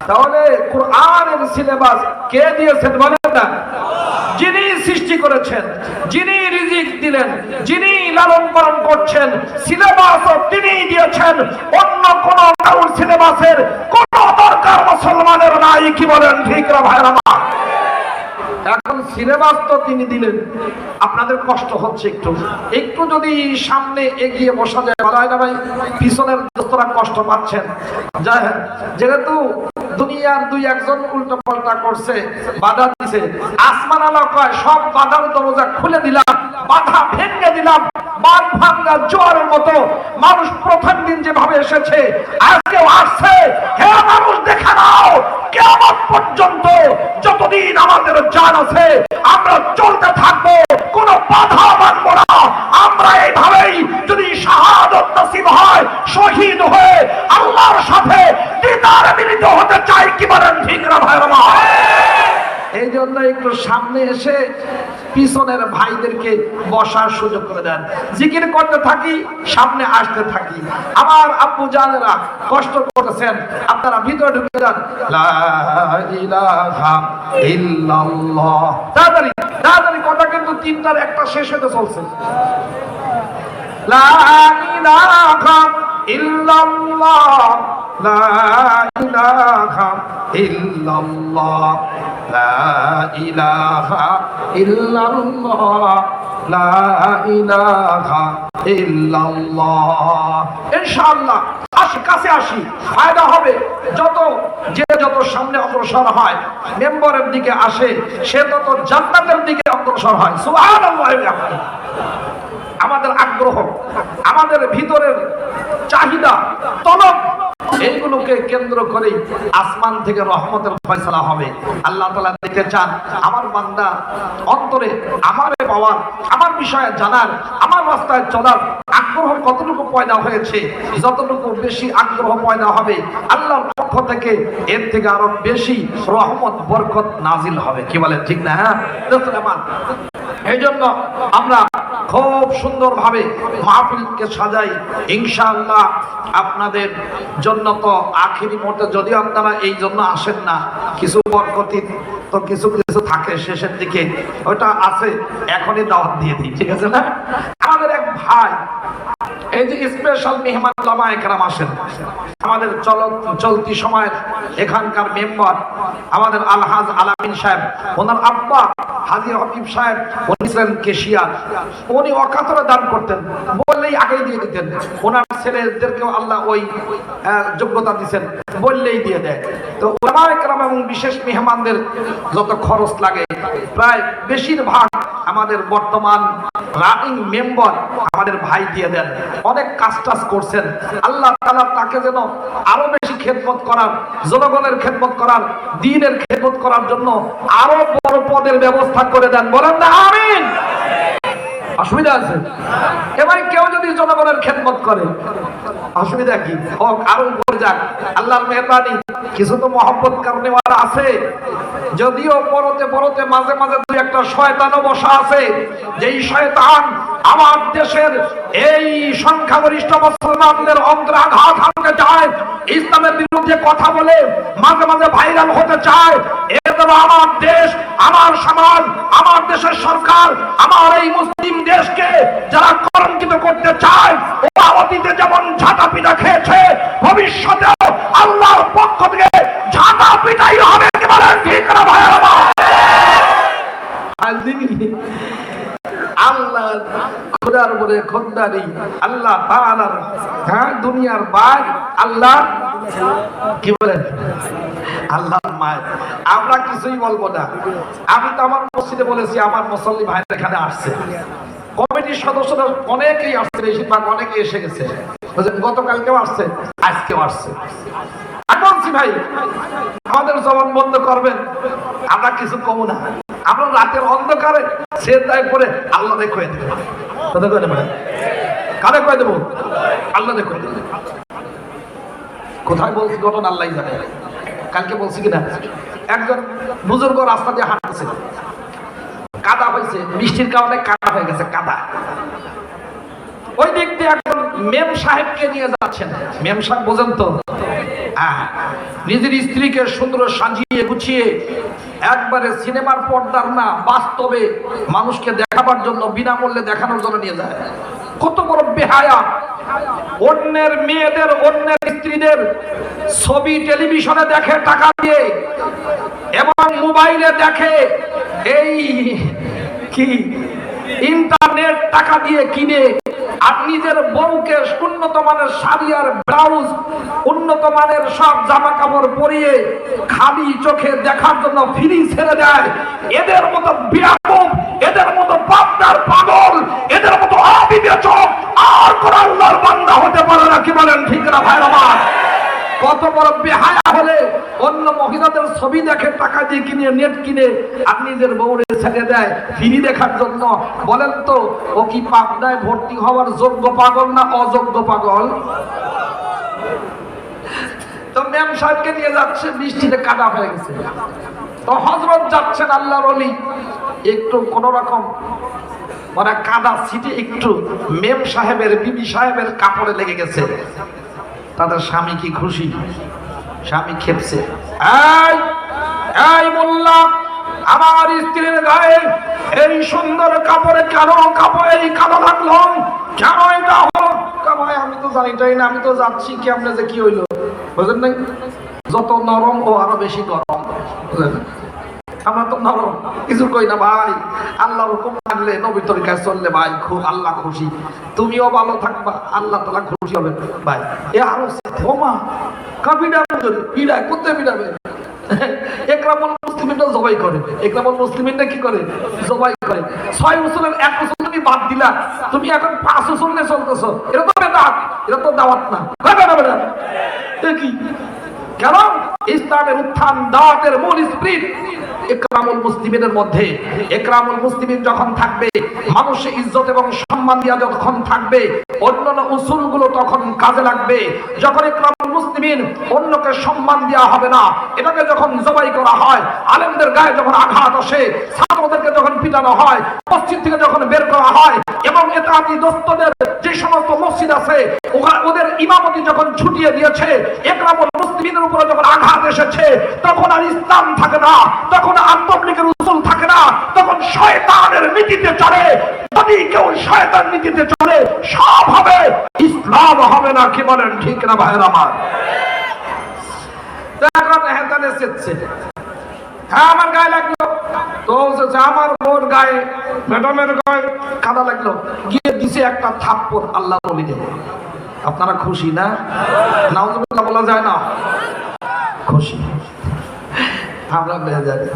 তাহলে কোরআনের সিলেবাস কে দিয়েছেন বলেন না? যিনি সৃষ্টি করেছেন, যিনি রিজিক দিলেন, যিনি লালন পালন করছেন, সিলেবাসও তিনিই দিয়েছেন। অন্য কোন কারোর সিলেবাসের কোন দরকার মুসলমানের নাই। কি বলেন ঠিক না ভাইরা? এখন সিলেবাস তো তিনি দিলেন, আপনাদের কষ্ট হচ্ছে একটু যদি সামনে এগিয়ে বসা যায় ভালো হয় না ভাই? পিছনের দোস্তরা কষ্ট পাচ্ছেন। যেহেতু দুনিয়ার 2-1 উল্টো পাল্টা করছে, বাধা দিছে, আসমান আলা কয় সব বাধার দরজা খুলে দিলাম, বাধা ভেঙে দিলাম। বাঁধ ভাঙা জোয়ারের মতো মানুষ প্রথম দিন যেভাবে এসেছে আজকেও আসছে। হে মানুষ দেখে নাও, কিয়ামত পর্যন্ত যতদিন আমাদের জান আছে আমরা চলতে থাকবো, কোন বাধা মানব না। আমরা এইভাবেই যদি শাহাদাত নসিব হয়, শহীদ হয়ে আল্লাহর সাথে দিদারে মিলিত হতে চাই। কি বলেন ঠিক না ভাইরা? এই জন্য একটু সামনে এসে পিছনের ভাইদেরকে বসার সুযোগ করে দেন। জিকির করতে থাকি, সামনে আসতে থাকি। আমার আব্বু জানেরা কষ্ট করতেছেন, আপনারা ভিতরে ঢুকে যান। লা ইলাহা ইল্লাল্লাহ। তাড়াতাড়ি তাড়াতাড়ি কথা কিন্তু 3টার একটা শেষ হতে চলছে। লা ইলাহা ইল্লাল্লাহ, লা ইলাহা ইল্লাল্লাহ, লা ইলাহা ইল্লাল্লাহ, লা ইলাহা ইল্লাল্লাহ। ইনশাআল্লাহ কাছে আসি, ফায়দা হবে। যত সামনে অগ্রসর হয়, মেম্বারের দিকে আসে, সে তত জান্নাতের দিকে অগ্রসর হয়। সুবহানাল্লাহ। আমাদের আগ্রহ, আমাদের ভিতরের চাহিদা, তলব, এইগুলোকে কেন্দ্র করেই আসমান থেকে রহমতের ফয়সালা হবে। আল্লাহ তাআলা দেখতে চান আমার বান্দা অন্তরে আমারে পাওয়ার, আমার বিষয়ে জানার, আমার রাস্তায় চলার আগ্রহ কতটুকু পয়দা হয়েছে। যতটুকু বেশি আগ্রহ পয়দা হবে, আল্লাহর পক্ষ থেকে এর থেকে আরো বেশি রহমত বরকত নাজিল হবে। কি বলে ঠিক না? এই জন্য আমরা খুব সুন্দরভাবে মাহফিলকে সাজাই ইনশাআল্লাহ। আপনাদের জন্য তো আখিরি মুহূর্তে, যদিও আপনারা এই জন্য আসেন না, কিছু বরকতি তো কিছু কিছু থাকে শেষের দিকে, ওটা আছে, এখনই দাওয়াত দিয়ে দিই, ঠিক আছে না? আমাদের এক ভাই, এই যে স্পেশাল মেহমান ওলামায়ে কেরাম আসেন, আমাদের চলতি সময়ের এখানকার মেম্বার আমাদের আলহাজ আলামিন সাহেব, ওনার আব্বা হাজী হবিব সাহেব, উনি ছিলেন কেশিয়ার। উনি অকাতরে দান করতেন, বললেই আগেই দিয়ে দিতেন। ওনার ছেলেদেরকেও আল্লাহ ওই যোগ্যতা দিচ্ছেন, বললেই দিয়ে দেয়। তো ওলামায়ে কেরাম এবং বিশেষ মেহমানদের যত খরচ লাগে প্রায় বেশিরভাগ আমাদের বর্তমান রানিং মেম্বার আমাদের ভাই দিয়ে দেন। অনেক কাজ করছেন। আল্লাহ তাআলা তাকে যেন আরো বেশি খেদমত করার, জনগণের খেদমত করার, দ্বীনের খেদমত করার জন্য আরো বড় পদের ব্যবস্থা করে দেন। বলেন না আমিন? অসুবিধা আছে? এবারে কেউ যদি জনগণের খেদমত করে, অসুবিধা কি? হোক, আরো উপরে যাক, আল্লাহর মেহরবানি। কিছু তো মহব্বত কারণে আছে, যদিও পরতে পরতে মাঝে মাঝে 2-1টা শয়তানও বসা আছে। যেই শয়তান আমার দেশের এই সংখ্যাগরিষ্ঠ মুসলমানদের অন্তরে আঘাত হানতে চায়, ইসলামের বিরুদ্ধে কথা বলে মাঝে মাঝে ভাইরাল হতে চায়, দেবো আমার দেশ, আমার সমাজ, আমার দেশের সরকার, আমার এই মুসলিম দেশকে যারা কলঙ্কিত করতে চায়, ও অতীতে যেমন ঝাঁটা পিটা খেয়েছে, ভবিষ্যতেও আল্লাহর পক্ষ থেকে ঝাঁটা পিটাই হবে। কি বলেন ঠিক না ভাইরা? আল্লাহ খোদার উপরে খোদারি, আল্লাহ তাআলার দুনিয়ার বাগ, আল্লাহ কি বলেন আল্লাহর মায়। আমরা কিছুই বলবো না। আমি তো আমার মসজিদে বলেছি, আমার মুসল্লি ভাইরা এখানে আসছে, কমিটির সদস্যরা অনেকেই আসছে, বেশিরভাগ অনেকে এসে গেছে, গতকালকেও আসছে, আজকেও আসছে। বলছি ভাই আমাদের জবান বন্ধ করবেন, আমরা কিছু কম না। আমরা রাতের অন্ধকারে সেজদায় পড়ে আল্লাহ দেখে দেব, কথা কয় না? কারে কয়ে দেবো? আল্লাহ দেখে দেব। কোথায় বলছি ঘটনা আল্লাহই জানে। কালকে বলছি কিনা, একজন বুজুর্গ রাস্তা দিয়ে হাঁটতেছে, কাদা হয়েছে, বৃষ্টির কারণে কাদা হয়ে গেছে, কাদা। ওই দিক দিয়ে এখন মেম সাহেবকে নিয়ে যাচ্ছেন। মেম সাহেব বোঝেন তো, নিজের স্ত্রীকে সুন্দর সাজিয়ে গুছিয়ে একবারে সিনেমার পর্দার না, বাস্তবে মানুষকে দেখাবার জন্য, বিনামূল্যে দেখানোর জন্য নিয়ে যায়। কত বড় বেহায়া! অন্যের মেয়েদের, অন্যের স্ত্রীদের ছবি টেলিভিশনে দেখে টাকা দিয়ে এবং মোবাইলে দেখে, এই কি ইন্টারনেট টাকা দিয়ে কিনে, আর নিজের বউকে উন্নত মানের শাড়ি আর ব্লাউজ, উন্নত মানের সব জামা কাপড় পরিয়ে খালি চোখে দেখার জন্য ফ্রি ছেড়ে দেয়। এদের মতো বেয়াকুব, এদের মতো বাপদার পাগল, এদের মতো অবিবেচক আর কোন আল্লাহর বান্দা হতে পারে না। কি বলেন ঠিক না ভাই আমার? কত বড় বেহায়া হলে অন্য মহিলাদের ছবি দেখে টাকা দিয়ে কিনে, নেট কিনে আর নিজের বউরে ছেড়ে দেয় ফ্রি দেখার জন্য। বলেন তো, ও কি পাবনায় ভর্তি হওয়ার যোগ্য পাগল না অযোগ্য পাগল? তো ম্যাম সাহেবকে নিয়ে যাচ্ছে, বৃষ্টিতে কাদা হয়ে গেছে। তো হযরত যাচ্ছেন আল্লাহর ওলি, একটু কোন রকম মানে কাদা ছিটে একটু মেম সাহেবের, বিবি সাহেবের কাপড়ে লেগে গেছে। তাদের স্বামী কি খুশি? স্বামী খেপছে, এই মোল্লা, আমার স্ত্রীর গায়ে এই সুন্দর কাপড়ে কেন এই কাদা লাগলো? কেন এটা হলো? ভাই আমি তো জানিটাই না, আমি তো যাচ্ছি, কি আপনি যে কি হইলো বুঝলেন নাই? যত নরম ও আরো বেশি গরম, বুঝলেন? আমরা তো নরম, কিছু কই না ভাই। আল্লাহর হুকুম মানলে, নবীর তরিকায় চললে ভাই খুব আল্লাহ খুশি, তুমিও ভালো থাকবা, আল্লাহ তাআলা খুশি হবে ভাই। এ আরো ওমা কাবিডা বিড়ায় করতে বিড়াবে। একরামুল মুসলিমিনরা জবাই করে, একরামুল মুসলিমিনরা কি করে? জবাই করে। 6 উসুলের 1 উসুল তুমি বাদ দিলা, তুমি এখন 5 উসুল নিয়ে চলতেছো। এটা তো বেদাত, এটা তো দাওয়াত না। কয়টা না বেদাত? কি কেন? ইসলামের উত্থান, দাওয়াতের মূল স্পিরিট ইকরামুল মুসলিমিনের মধ্যে। ইকরামুল মুসলিমিন যখন থাকবে, মানুষের ইজ্জত এবং সম্মান দিয়া যখন থাকবে, অন্যান্য উসুলগুলো তখন কাজে লাগবে। যখন ইকরামুল মুসলিমিন, অন্যকে সম্মান দেওয়া হবে না, এটাকে যখন জবাই করা হয়, আলেমদের গায়ে যখন আঘাত আসে, ছাত্রদেরকে যখন পিটানো হয়, মসজিদ থেকে যখন বের করা হয়, এবং এতাতি দোস্তদের যে সমস্ত মসজিদ আছে ওদের ইমামতি যখন ছুটিয়ে দিয়েছে, ইকরামুল মুসলিমিনের উপরে যখন আঘাত এসেছে, তখন আর ইসলাম থাকে না, তখন আর তাবলীগের উসুল থাকে না, তখন শয়তানের নীতিতে চলে। যদি কেউ শয়তান নীতিতে চলে, সব হবে, ইসলাম হবে না। কি বলেন ঠিক না ভাইয়ের আমার? এখন হেতানে এসেছে, হ্যাঁ আমার গায়ে লাগলো, তো আমার বোর গায়ে, ম্যাডামের গায়ে কাদা লাগলো, গিয়ে দিছে একটা থাপ্পড় আল্লাহর ওলিকে। আপনারা খুশি না? নাউজুবিল্লাহ বলা যায় না? খুশি আমরা বেড়ে যাবে।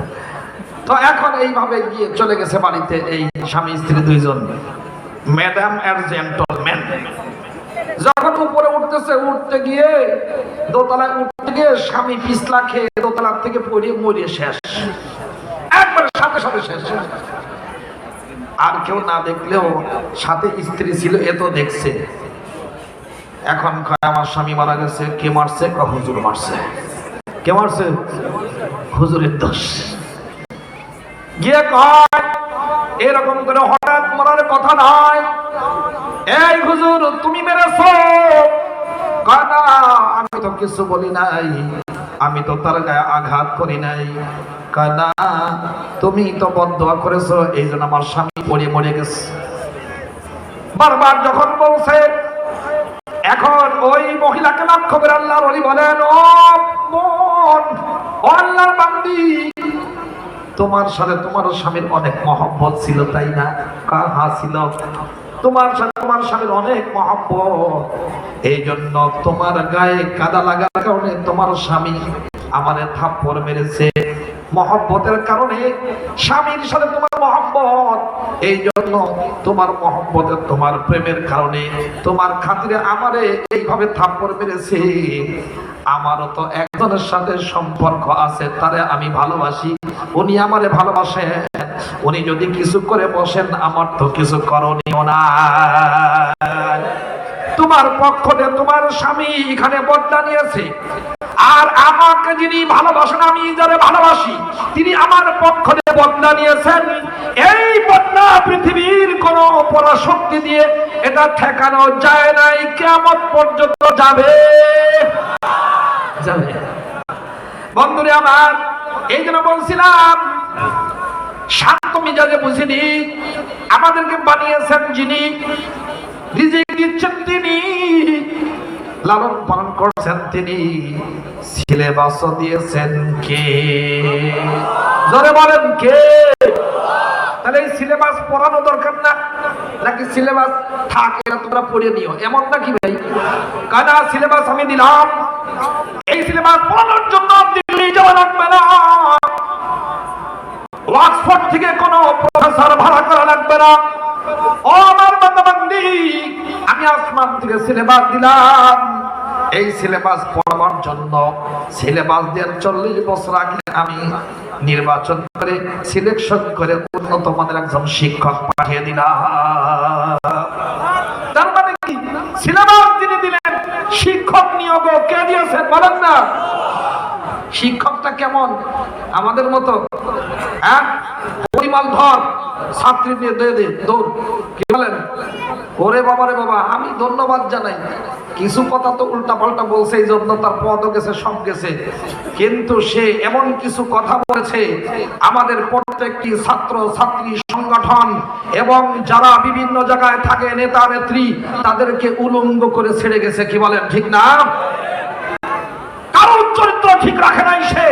তো এখন এইভাবে গিয়ে চলে গেছে বাড়িতে এই স্বামী স্ত্রী দুইজন, ম্যাডাম আর জেন্টলম্যান। যখন উপরে উঠতেছে, উঠতে গিয়ে দোতলায় উঠতে গিয়ে স্বামী পিছলা খেয়ে দোতলার থেকে পড়ে মরিয়ে শেষ, একবারে সাথে সাথে শেষ। আর কেউ না দেখলেও সাথে স্ত্রী ছিল, এ তো দেখছে। এখন আমার স্বামী মারা গেছে। কে মারছে? হুজুর মারছে। কে মারছে? হুজুরের দোষ। গিয়ে কয় এরকম করে হঠাৎ মরার কথা নয়, এই হুজুর তুমি মেরেছো। কয় না, আমি তো কিছু বলি নাই, আমি তো তার গায়ে আঘাত করি নাই। কানা তুমি তো বদদোয়া করেছো, এই জন্য আমার স্বামী পড়ে মরে গেছে। বারবার যখন বলছে, এখন ওই মহিলাকে লক্ষ্য করে আল্লাহর ওলি বলেন, ও বোন, ও আল্লাহর বান্দি, তোমার সাথে তোমার স্বামীর অনেক মহব্বত ছিল, তাই না? হ্যাঁ ছিল। তোমার সাথে তোমার স্বামীর অনেক মহব্বত, এই জন্য তোমার গায়ে কাদা লাগার কারণে তোমার স্বামী আমারে থাপ্পড় মেরেছে। মহব্বতের কারণে, স্বামীর সাথে তোমার মহব্বত, এই জন্য তোমার মহব্বতের তোমার প্রেমের কারণে তোমার খাতিরে আমারে এইভাবে থাপ্পড় মেরেছে। আমারও তো একজনের সাথে সম্পর্ক আছে, তারে আমি ভালোবাসি, উনি আমারে ভালোবাসেন, উনি যদি কিছু করে বসেন আমার তো কিছু করণীয় না। তোমার পক্ষে তোমার স্বামী এখানে বদলা নিয়েছে, আর আমাকে যিনি ভালোবাসেন, আমি যারা ভালোবাসি, তিনি আমার পক্ষে বদলা নিয়েছেন। এই বদলা পৃথিবীর কোন পরাশক্তি দিয়ে এটা ঠেকানো যায় নাই, কিয়ামত পর্যন্ত যাবে যাবে। বন্ধুরে আমার, এই জন্য বলছিলাম, শান্ত মিজাজে বুঝিনি, আমাদেরকে বানিয়েছেন যিনি, রিজিক দিচ্ছেন তিনি, লালন পালন করছেন তিনি, সিলেবাস দিয়েছেন কে? জোরে বলেন কে? তাহলে এই সিলেবাস পড়ানো দরকার না, নাকি সিলেবাস থাকে না তোমরা পড়ে নিও, এমন নাকি ভাই? কানা সিলেবাস আমি দিলাম, এই সিলেবাস পড়ানোর জন্য দিল্লি যাওয়া লাগবে না, অক্সফোর্ড থেকে কোনো প্রফেসর ভাড়া করা লাগবে না। ও আমার বান্দাবান্দি, আমি আসমান থেকে সিলেবাস দিলাম, এই সিলেবাস পড়াবার জন্য সিলেবাস দিয়ে 40 বছর আগে আমি নির্বাচন করে সিলেকশন করে উন্নত মানের একজন শিক্ষক পাঠিয়ে দিলাম। তার মানে কি? সিলেবাস যিনি দিলেন, শিক্ষক নিয়োগ কে দিয়েছেন বলেন না? শিক্ষকটা কেমন? আমাদের মতো পরিমাল ধর, ছাত্রী দিয়ে দে দৌড়, কি বলেন? ওরে বাবা রে বাবা, আমি ধন্যবাদ জানাই, কিছু কথা তো উল্টা পাল্টা বলছে, এই জন্য তার পদও গেছে, সব গেছে, কিন্তু সে এমন কিছু কথা বলেছে আমাদের প্রত্যেকটি ছাত্র ছাত্রী সংগঠন এবং যারা বিভিন্ন জায়গায় থাকে নেতা নেত্রী, তাদেরকে উলঙ্গ করে ছেড়ে গেছে, কি বলেন? ঠিক না? কারোর চরিত্র ঠিক রাখে নাই সে,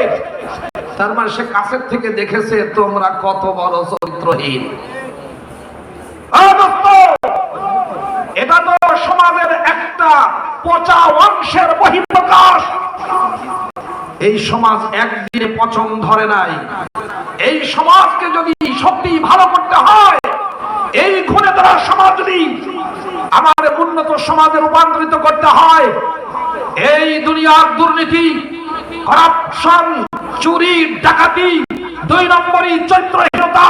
তার মানে সে কাছের থেকে দেখেছে তোমরা কত বড় চরিত্রহীন। এটা তো সমাজের একটা পচা অংশের বহিঃপ্রকাশ। এই সমাজ একদিনে পচন ধরে নাই। এই সমাজকে যদি সত্যি ভালো করতে হয়, এই ঘুরে ধরা সমাজ যদি আমাদের উন্নত সমাজে রূপান্তরিত করতে হয়, এই দুনিয়ার দুর্নীতি, করাপশন, চুরি, ডাকাতি, 2 নম্বরই চরিত্রহীনতা,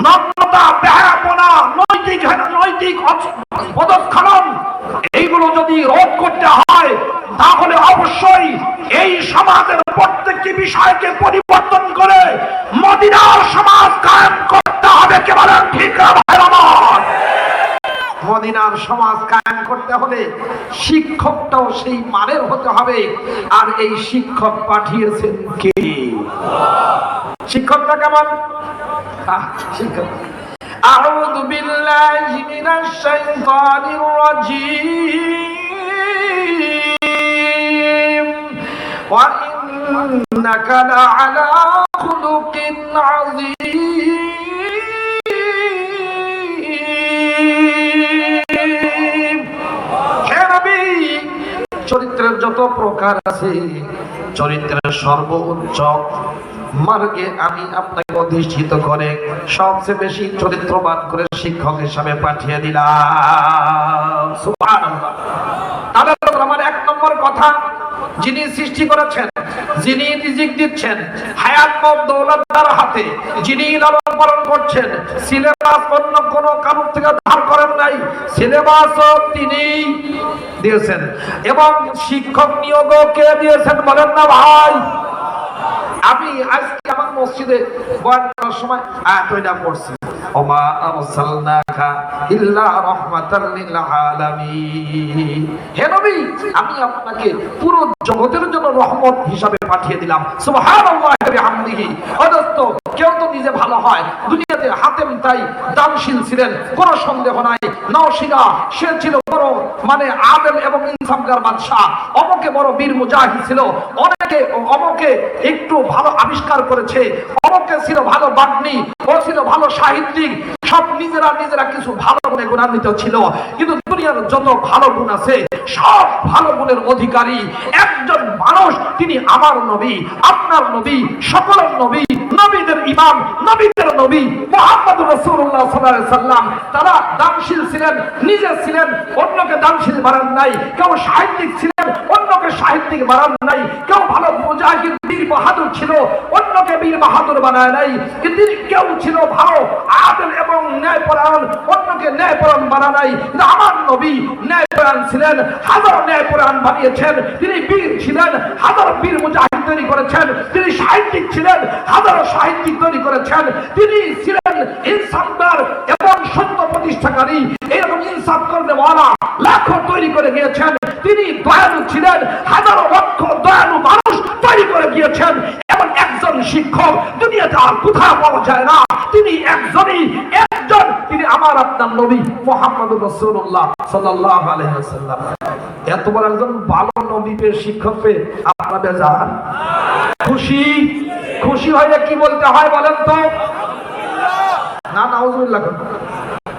নগ্নতা, বেহায়াপনা, নৈতিক পদস্খলন, এইগুলো যদি রোধ করতে হয়, তাহলে অবশ্যই এই সমাজের প্রত্যেকটি বিষয়কে পরিবর্তন করে মদিনার সমাজ কায়েম করতে হবে। কে বলেন ঠিক না ভাই আমার? মদিনার সমাজ কায়েম করতে হলে শিক্ষকটাও সেই মানের হতে হবে। আর এই শিক্ষক পাঠিয়েছেন কে? শিক্ষকটা কেমন? শিক্ষক আউযু বিল্লাহি মিনাশ শাইতানির রাজীম ওয়া ইন্নাকা লাআলা খুলুকিন আযীম। হে নবী, চরিত্রের যত প্রকার আছে, চরিত্রের সর্বোচ্চ মার্গে আমি আপনাকে অধিষ্ঠিত করে সবচেয়ে বেশি চরিত্রবান করে শিক্ষক হিসাবে পাঠিয়ে দিলাম। সুবহানাল্লাহ। তাহলে আমার 1 নম্বর কথা, যিনি সৃষ্টি করেছেন, যিনি রিজিক দিচ্ছেন, হায়াত মত দৌলত তার হাতে, যিনি লালন পালন করছেন, সিলেবাস অন্য কোন কারণ থেকে ধার করেন নাই, সিলেবাসও তিনি দিয়েছেন। এবং শিক্ষক নিয়োগও কে দিয়েছেন বলেন না ভাই? আমি আজকে আমার মসজিদে বয়ান করার সময় আয়াতটা পড়ছি, ওমা আরসালনাকা ইল্লা রাহমাতাল লিল আলামিন। হে নবী, আমি আপনাকে পুরো জগতের জন্য রহমত হিসাবে পাঠিয়ে দিলাম। সুবহানাল্লাহি ওয়া বিহামদিহি। অদস্ত কেউ তো নিজে ভালো হয়, দুনিয়াতে হাতেম তাই দানশীল ছিলেন, কোনো সন্দেহ নাই। নওশিরা সে ছিল বড় মানে আলেম এবং ইনসাফগার বাদশা। অমকে বড় বীর মুজাহিদ ছিল, অমকে একটু ভালো আবিষ্কার করেছে, অমকে ছিল ভালো বাগ্মী, ও ছিল ভালো সাহিত্যিক। সব নিজেরা কিছু ভালো গুণে গুণান্বিত ছিল। কিন্তু দুনিয়ার যত ভালো গুণ আছে সব ভালো গুণের অধিকারী একজন মানুষ, তিনি আমার নবী, আপনার নবী, সকলের নবী, নবীদের ইমাম, নবীদের নবী মুহাম্মদুর রাসূলুল্লাহ সাল্লাল্লাহু আলাইহি সাল্লাম। তারা দানশীল ছিলেন, নিজে ছিলেন, অন্যকে দানশীল বানান নাই। কেউ সাহিত্যিক ছিলেন, অন্যকে সাহিত্যিক বানান নাই। কেউ ভালো মুজাহিদ বীর বাহাদুর ছিল, অন্যকে বীর বাহাদুর বানায় নাই। কিন্তু কেউ ছিল ভালো আদল এবং ন্যায়পরায়ণ, অন্যকে ন্যায়পরায়ণ বানায় নাই। কিন্তু আমার নবী ন্যায়পরায়ণ ছিলেন, হাজার ন্যায়পরায়ণ বানিয়েছেন। তিনি বীর ছিলেন, হাজার বীর মুজাহিদ তৈরি করেছেন। তিনি সাহিত্যিক ছিলেন, হাজারো সাহিত্যিক তৈরি করেছেন। তিনি ছিলেন ইনসাফদার এবং সত্য প্রতিষ্ঠাকারী, এরকম ইনসাফ করতে ওয়ালা লাখো তৈরি করে গিয়েছেন। তিনি দয়ালু ছিলেন, হাজারো লক্ষ দয়ালু মানুষ তৈরি করে গিয়েছেন। এমন একজন শিক্ষক দুনিয়াতে আর কোথাও পাওয়া যায় না। তিনি একজনই, তিনি আমার আপনার নবী মুহাম্মদুর রাসূলুল্লাহ সাল্লাল্লাহু আলাইহি ওয়াসাল্লাম। এত বড় একজন ভালো নবী পেয়ে, শিক্ষক পেয়ে আপনারা বেজার? খুশি হইলে কি বলতে হয় বলেন তো? না নাউজুবিল্লাহ,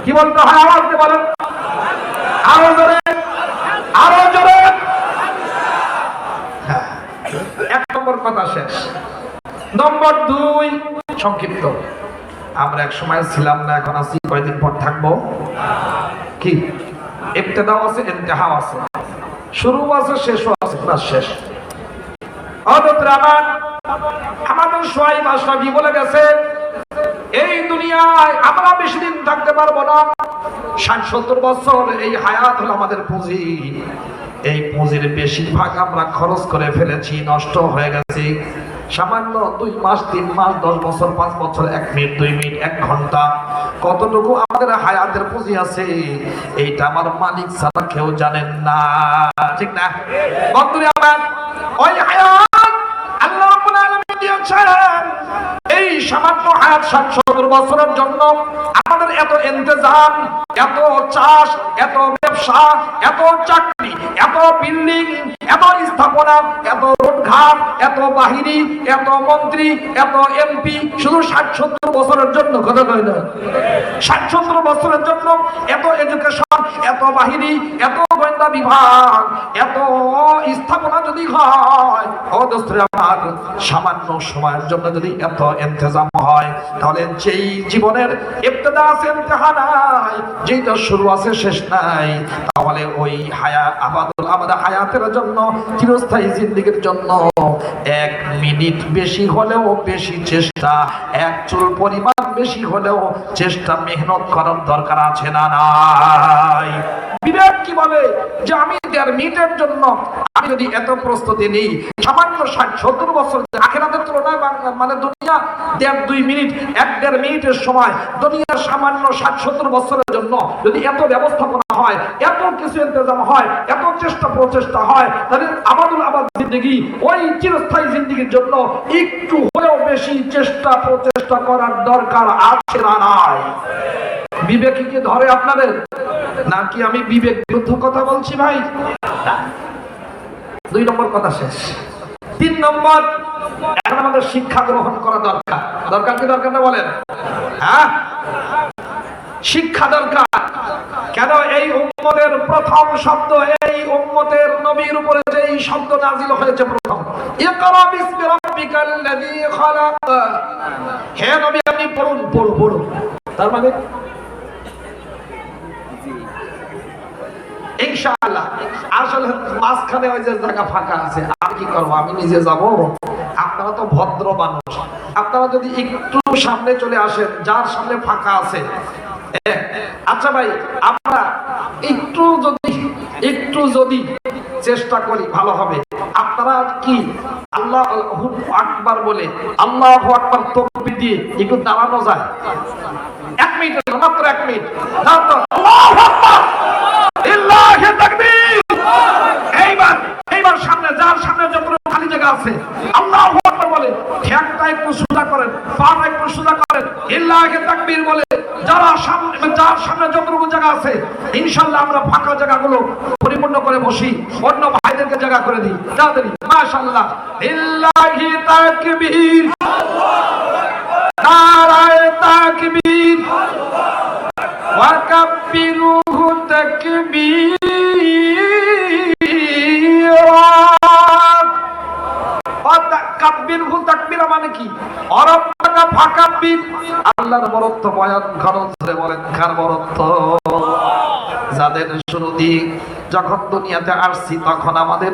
কি বলতে হয়? আওয়াজ দিয়ে বলেন, আরো জোরে, আরো জোরে। এক নম্বর কথা শেষ। নম্বর 2 সংক্ষিপ্ত। আমরা এক সময় ছিলাম না, এখন আছি, কয়েকদিন পর থাকবো। কি ইবতিদাও আছে, ইনতিহাও আছে, শুরু আছে, শেষও আছে, ক্লাস শেষ। আমাদের সোহাইব আশরাফি বলে গেছে, এই দুনিয়ায় আমরা বেশি দিন থাকতে পারবো না। 60-70 বছর এই হায়াত হলো আমাদের পুঁজি। এই পুঁজির বেশিরভাগ আমরা খরচ করে ফেলেছি, নষ্ট হয়ে গেছে। সামান্য 2 মাস, 3 মাস, 10 বছর, 5 বছর, 1 মিনিট, 2 মিনিট, 1 ঘন্টা, কতটুকু আমাদের হায়াতের পুঁজি আছে এইটা আমার মালিক ছাড়া কেউ জানেন না, ঠিক না বন্ধুরা? আমার ওই হায়াত আল্লাহ রাব্বুল আলামিন দিয়েছেন। এই সামান্য হায়াত 60-70 বছরের জন্য আমাদের এত ইন্তজাম, এত চাষ, এত ব্যবসা, এত চাকরি, এত বিল্ডিং, এত স্থাপনা, এত রোডঘাট, এত বাহিনী, এত মন্ত্রী, এত এমপি, শুধু 60-70 বছরের জন্য। কথা কয় না? 60-70 বছরের জন্য এত এডুকেশন, এত বাহিনী, এত গোয়েন্দা বিভাগ, এত স্থাপনা যদি হয়, ও দোস্তরা আমার, সামান্য সময়ের জন্য যদি এত ইন্তজাম হয়, তাহলে যেই জীবনের ইবতিদা আছে, ইনতিহা নাই, যেটা শুরু আছে শেষ নাই, তাহলে ওই আমাদের হায়াতের জন্য, চিরস্থায়ী জিন্দেগির জন্য 1 মিনিট বেশি হলেও বেশি চেষ্টা, 1 চুল পরিমাণ বেশি হলেও চেষ্টা, মেহনত করার দরকার আছে না নাই? বিবেক কি বলে যে আমি 1.5 মিনিটের জন্য আমি যদি এত প্রস্তুতি নিই, সামান্য 60-70 বছর আখিরাতের তুলনায় মানে দুনিয়া 1.5-2 মিনিট, 1.5 মিনিটের সময় দুনিয়ার সামান্য 60-70 বছরের জন্য যদি এত ব্যবস্থাপনা হয়, এত কিছু ইন্তজাম হয়, এত চেষ্টা প্রচেষ্টা হয়, তাহলে আমাদের জিন্দেগি, ওই চিরস্থায়ী জিন্দেগির জন্য একটু হলেও বেশি চেষ্টা প্রচেষ্টা করার দরকার আছে না নাই? বিবেক কি ধরে আপনাদের? নাকি আমি বিবেক বিরুদ্ধ কথা বলছি ভাই? 2 নম্বর কথা শেষ। 3 নম্বর, এখন আমাদের শিক্ষা গ্রহণ করা দরকার। দরকার কি দরকার না বলেন? হ্যাঁ, শিক্ষা দরকার। কেন? এই উম্মতের প্রথম শব্দ, এই উম্মতের নবীর উপরে যে এই শব্দ নাজিল হয়েছে প্রথম, ইকরা বিসমি রাব্বিকাল্লাযী খালাক। হে নবী, আপনি পড়ুন। তার মানে ইনশাআল্লাহ আসলে মাঝখানে ওই যে জায়গা ফাঁকা আছে, আর কি করবো, আমি নিজে যাব? আপনারা তো ভদ্র মানুষ, আপনারা যদি একটু সামনে চলে আসেন, যার সামনে ফাঁকা আছে। আচ্ছা ভাই, আমরা একটু যদি চেষ্টা করি ভালো হবে। আপনারা কি আল্লাহু আকবার বলে, আল্লাহু আকবার তাকবীর দিয়ে একটু দাঁড়ানো যায়? 1 মিনিট, মাত্র 1 মিনিট। আল্লাহু আকবার, লিল্লাহি তাকবীর। এইবার সামনে, যার সামনে যত খালি জায়গা আছে আল্লাহু আকবার বলে, ঠ্যাংটা একটু সোজা করেন, পাটা একটু সোজা করেন, লিল্লাহি তাকবীর বলে। যার সামনে যতটুকু জায়গা আছে ইনশাআল্লাহ আমরা ফাঁকা জায়গাগুলো পরিপূর্ণ করে বসি, অন্য ভাইদেরকে জায়গা করে দিই তাড়াতাড়ি। মাশাআল্লাহ, লিল্লাহি তাকবীর, নারায়ে তাকবীর, ওয়া কাব্বিরুহু তাকবীরা। কাব্বিরুহু তাকবীরা মানে কি? অরব্বাকা ফাকাব্বির, আল্লাহর বরত্ব বয়ান করুন, বলেন কার বরত্ব? যাদের শুরু দিয়ে যখন দুনিয়াতে আসছি তখন আমাদের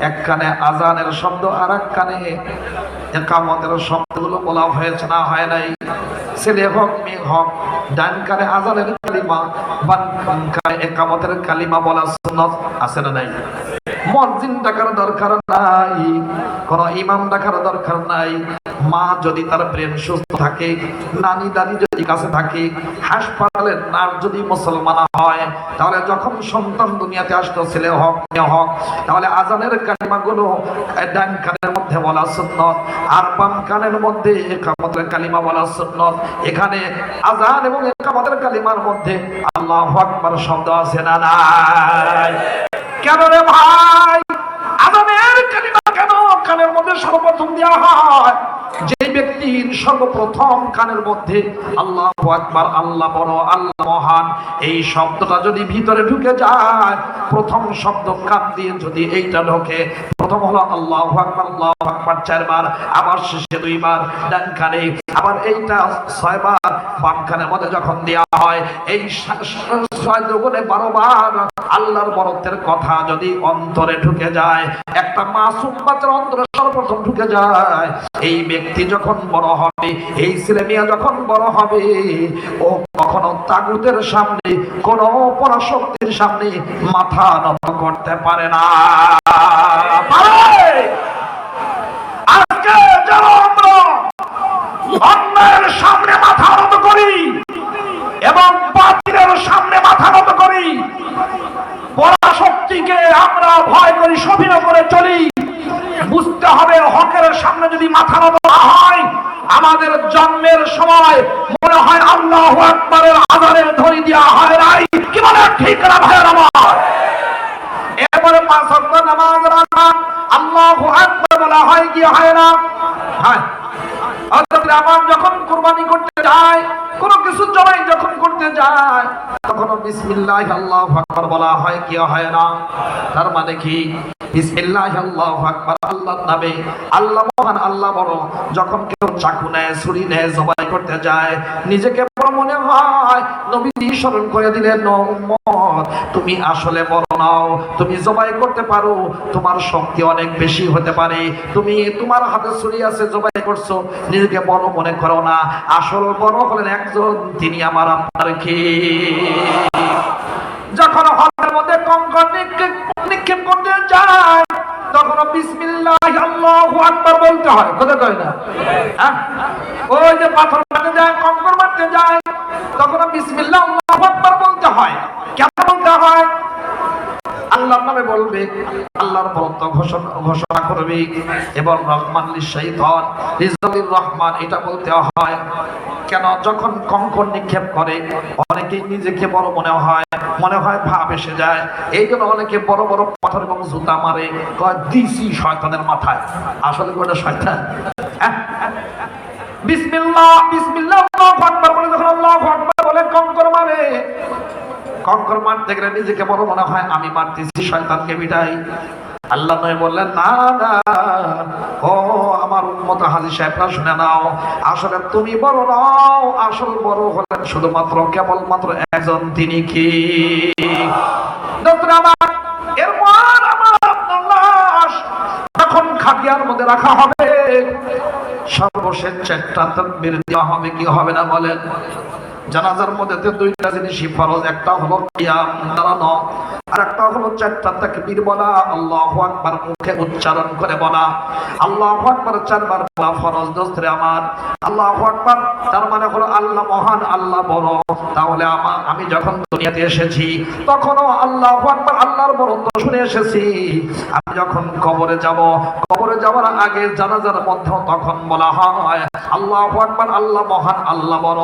এক কানে আজানের শব্দ আর এক কানে ইকামতের শব্দগুলো বলা হয়েছে না হয় নাই? ছেলে হোক মেয়ে হোক, ডান কানে আজানের কালিমা, বাম কানে ইকামতের কালিমা বলা সুন্নাত আছে না নাই? মুয়াজ্জিন ডাকার দরকার নাই, কোন ইমাম ডাকার দরকার নাই। মা যদি তার প্রেম সুস্থ থাকে, নানি দাদি যদি কাছে থাকে, হাসপাতালের নার্স যদি মুসলমান হয়, তাহলে যখন সন্তান দুনিয়াতে আসতো, ছেলে হোক মেয়ে হোক, তাহলে আজানের কালিমাগুলো ডান কানের মধ্যে বলা সুন্নাত আর বাম কানের মধ্যে ইকামতের কালিমা বলা সুন্নাত। এখানে আজান এবং ইকামতের কালিমার মধ্যে আল্লাহু আকবার শব্দ আছে না নাই? কেন রে ভাই, আজানের কালিমা কেন কানের মধ্যে সর্বপ্রথম দেওয়া হয়? যে ব্যক্তির সর্বপ্রথম কানের মধ্যে আল্লাহু আকবার, আল্লাহ বড়, আল্লাহ মহান, এই শব্দটা যদি ভিতরে ঢুকে যায়, প্রথম শব্দ কান দিয়ে যদি এইটা ঢোকে, প্রথম হলো আল্লাহু আকবার, আল্লাহু আকবার 4 বার, আবার শেষে 2 বার ডান কানে, আবার এইটা 6 বার বাম কানের মধ্যে যখন দেওয়া হয়, এই 6 দুগুণে 12 বার আল্লাহর বরত্বের কথা যদি অন্তরে ঢুকে যায়, একটা মাসুম বাচ্চার অন্তরে সর্বপ্রথম ঢুকে যায়, এই ব্যক্তি যখন বড় হবে, এই ছেলে মেয়ে যখন বড় হবে, ও কখনো তাগুতের সামনে, কোন পরাশক্তির সামনে মাথা নত করতে পারে না। আজকে যেন আমরা অন্যের সামনে মাথা নত করি এবং বাতিলের সামনে মাথা নত করি, পরাশক্তিকে আমরা ভয় করি, সবিনয় করে চলি। বুঝতে হবে, হকের সামনে যদি মাথা নত না হয়, আমাদের জন্মের সময় মনে হয় আল্লাহু আকবারের আযানের ধ্বনি দেওয়া হয় নাই। কি বলে ঠিক না ভাইয়ের আমার? এরপরে 5 ওয়াক্ত নামাজ রাখা, আল্লাহু আকবার বলা হয় কি হয় না? হয়। অর্থাৎ আমার যখন কুরবানি করতে যায়, কোনো কিছু জবাই যখন করতে যায়, তখন বিসমিল্লাহ আল্লাহু আকবার বলা হয় কি হয় না? তার মানে কি? বিসমিল্লাহ আল্লাহু আকবার, আল্লাহর নামে, আল্লাহ মহান, আল্লাহ বড়। যখন কেউ চাকু নেয়, ছুরি নেয়, জবাই করতে যায়, নিজেকে বড় মনে হয়, নবীজি স্মরণ করে দিলেন, উম্মত তুমি আসলে বড় নাও, তুমি জবাই করতে পারো, তোমার শক্তি অনেক বেশি হতে পারে, তুমি তোমার হাতে ছুরি আছে, জবাই করছো, নিজেকে বড় মনে করো না। আসল বড় হলেন একজন, তিনি আমার আপনার কি। যখন হকের মধ্যে কঙ্কর নিক্ষেপ করতে যায়, তখন বিসমিল্লাহ আল্লাহু আকবার বলতে হয়, কথা কয় না? ওই যে পাথর মারতে যায়, কঙ্কর মারতে যায়, তখন বিসমিল্লাহ আল্লাহু আকবার বলতে হয়। কেন বলতে হয়? আল্লাহর নামে বলবে, আল্লাহর বরত্ব ঘোষণা করবে, এবং রহমান লিশ-শাইতান রিজলির রহমান, এটা বলতে হয়। কেন? যখন কঙ্কর নিক্ষেপ করে অনেকেই নিজেকে বড় মনে হয় ভাব এসে যায়, এই জন্য অনেকে বড় বড় পাথর এবং জুতা মারে, কয় দিছি শয়তানের মাথায়। আসলে ওটা শয়তান। বিসমিল্লাহ বিসমিল্লাহ আল্লাহু আকবার বলে যখন আল্লাহু আকবার বলে কঙ্কর মারে, কঙ্কর মারতে গেলে নিজেকে বড় মনে হয়, আমি মারতেছি শয়তানকে বিদায়। আল্লাহ নয় বললেন, না না, ও আমার উম্মত হাজী সাহেবরা শুনে নাও, আসলে তুমি বড় নাও, আসল বড় হলেন শুধুমাত্র কেবলমাত্র একজন, তিনি কি? এরপর আমার আপনার লাশ যখন খাটিয়ার মধ্যে রাখা হবে, সর্বশেষ 4টা তাকবীর দেওয়া হবে, কি হবে না বলেন? জানাজার মধ্যে দুইটা জিনিসই ফরজ, একটা হলো কিয়াম দাঁড়ানো, আর একটা হলো চারটা তাকবীর বলা, আল্লাহু আকবার মুখে উচ্চারণ করে বলা। আল্লাহু আকবার চারবার বলা ফরজ দোস্তরে আমার। আল্লাহু আকবার তার মানে হলো আল্লাহ মহান, আল্লাহ বড়। তাহলে আমি যখন দুনিয়াতে এসেছি তখনও আল্লাহু আকবার আল্লাহর বড়ত্ব শুনে এসেছি। আমি যখন কবরে যাব, কবরে যাওয়ার আগে জানাজার মধ্যেও তখন বলা হয় আল্লাহু আকবার আল্লাহ মহান, আল্লাহ বড়।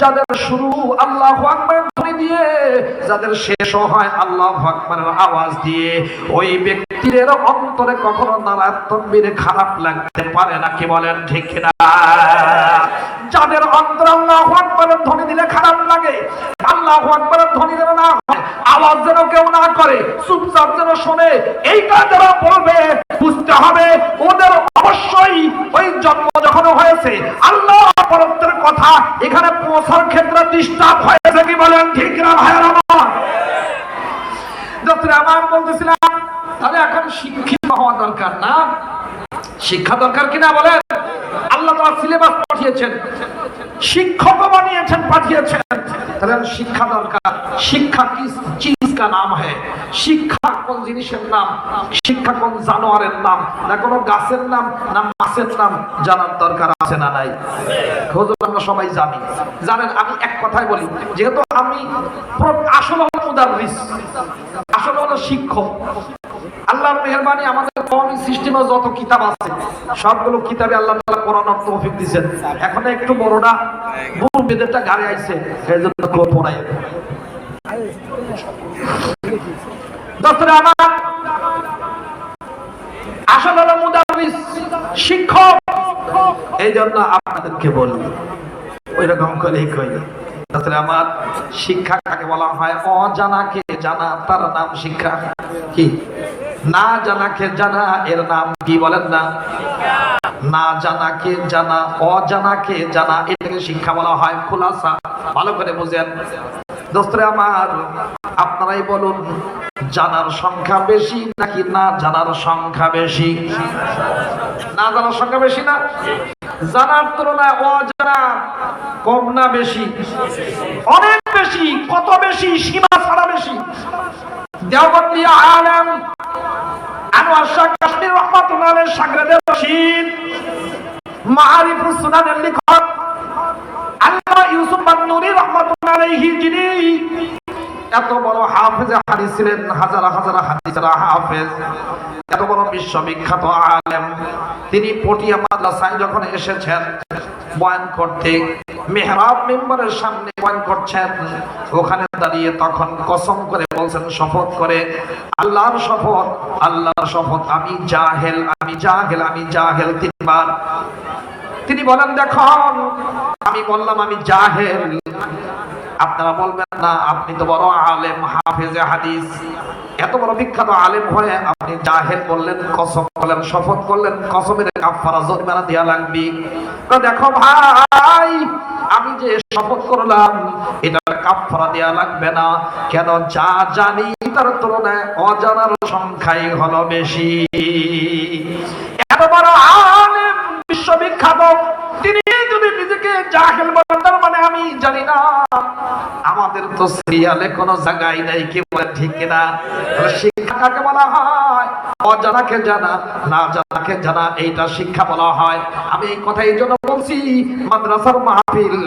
যাদের শুরু আল্লাহু আকবার ধ্বনি দিয়ে, যাদের শেষও হয় আল্লাহু আকবারের আওয়াজ দিয়ে, ওই ব্যক্তির অন্তরে কখনো নারায়ে তাকবীর খারাপ লাগতে পারে না। কি বলেন ঠিক না? যাদের অন্তরে আল্লাহু আকবারের ধ্বনি দিলে খারাপ লাগে, আল্লাহু আকবারের ধ্বনি যেন না হয়, আওয়াজ যেন কেউ না করে, চুপচাপ যেন শোনে, এইটা যারা বলবে বুঝতে হবে ওদের অবশ্যই ওই জন্ম যখন হয়েছে আল্লাহ পরত্বের কথা এখানে পৌঁছার ক্ষেত্রে ডিস্টার্ব হয়েছে। কি বলেন ঠিক না ভাইয়ের আমার? দোস্তরা আমার বলতেছিলাম, তাহলে এখন শিক্ষিত হওয়া দরকার না? শিক্ষা দরকার কিনা বলেন? আল্লাহ তাআলা সিলেবাস পাঠিয়েছেন, শিক্ষক বানিয়েছেন, পাঠিয়েছেন, তাহলে শিক্ষা দরকার। শিক্ষা কি চीज का नाम है? শিক্ষা কোন জিনিসের নাম? শিক্ষা কোন জানোয়ারের নাম? না কোন গাছের নাম, না মাছের নাম? জানার দরকার আছে না নাই? হুজুর আমরা সবাই জানি। জানেন, আমি এক কথাই বলি, যেহেতু আমি আসলে মুদাররিস, আসলে হলো শিক্ষক। আল্লাহর মেহেরবানি, আমাদের কওমি সিস্টেমে যত কিতাব আছে সবগুলো কিতাবে আল্লাহ তাআলা পড়ানোর তৌফিক দিয়েছেন। এখন একটু বড়টা বুর বেদেরটা গাড়ি আইছে, সেজন্য খুব পড়াই। দোস্তরা আমার, আসলে হলো মুদাররিস, শিক্ষক। এই জন্য আপনাদেরকে বলি ওই রকম করেই কই। দোস্তরা আমার, শিক্ষা কাকে বলা হয়? অজানাকে জানা, তার নাম শিক্ষা। কি না জানাকে জানা, এর নাম কি বলেন না? না জানাকে জানা, অজানাকে জানা, এটাকে শিক্ষা বলা হয়। খুলাসা ভালো করে বুঝেন দোস্তরা আমার। আপনারাই বলুন, জানার সংখ্যা বেশি নাকি না জানার সংখ্যা বেশি? না জানার সংখ্যা বেশি না? জানার তুলনায় অজানা কম না বেশি? অনেক বেশি। কত বেশি? সীমা ছাড়া বেশি। দেওবন্দি আলেম আনোয়ার শাহ কাশ্মীর রহমাতুল্লাহ আলাইহির শাগরেদের রশিদ, মাআরিফুস সুনানের লেখক আল্লামা ইউসুফ আন-নূরী রহমাতুল্লাহ আলাইহি, যিনি এত বড় হাফেজ হাদিস ছিলেন, হাজার হাজার হাদিসের হাফেজ, এত বড় বিশ্ববিখ্যাত আলেম, তিনি পটিয়া মাদ্রাসায় যখন এসেছেন বয়ান করতে, মেহরাব মিম্বরের সামনে বয়ান করছেন, ওখানে দাঁড়িয়ে তখন কসম করে বলছেন, শপথ করে, আল্লাহর শপথ, আল্লাহর শপথ, আমি জাহেল, আমি জাহেল, আমি জাহেল, তিনবার। তিনি বলেন, দেখুন আমি বললাম আমি জাহেল, আপনারা বলবেন না আপনি তো বড় আলেম, হাফেজে হাদিস, এত বড় বিখ্যাত আলেম হয়ে আপনি জাহেল বললেন, কসম করলেন, শপথ করলেন, কসমের কাফারা জরিমানা দেয়া লাগবে। দেখো ভাই, আমি যে শপথ করলাম এটার কাফারা দেয়া লাগবে না। কেন? যা জানি তার তুলনায় অজানার সংখ্যাই হলো বেশি। এত বড় আলেম, বিশ্ববিখ্যাত, তিনি যদি নিজেকে জাহেল বলেন, তার মানে আমি জানি না। আমাদের তো সিরিয়ালে কোনো জায়গায় নাই। কি বলেন ঠিক কিনা? শিক্ষা কাকে বলা হয়? অজানাকে জানা, না জানাকে জানা, এইটা শিক্ষা বলা হয়। আমি এই কথা এই জন্য বলছি, মাদ্রাসার মাহফিল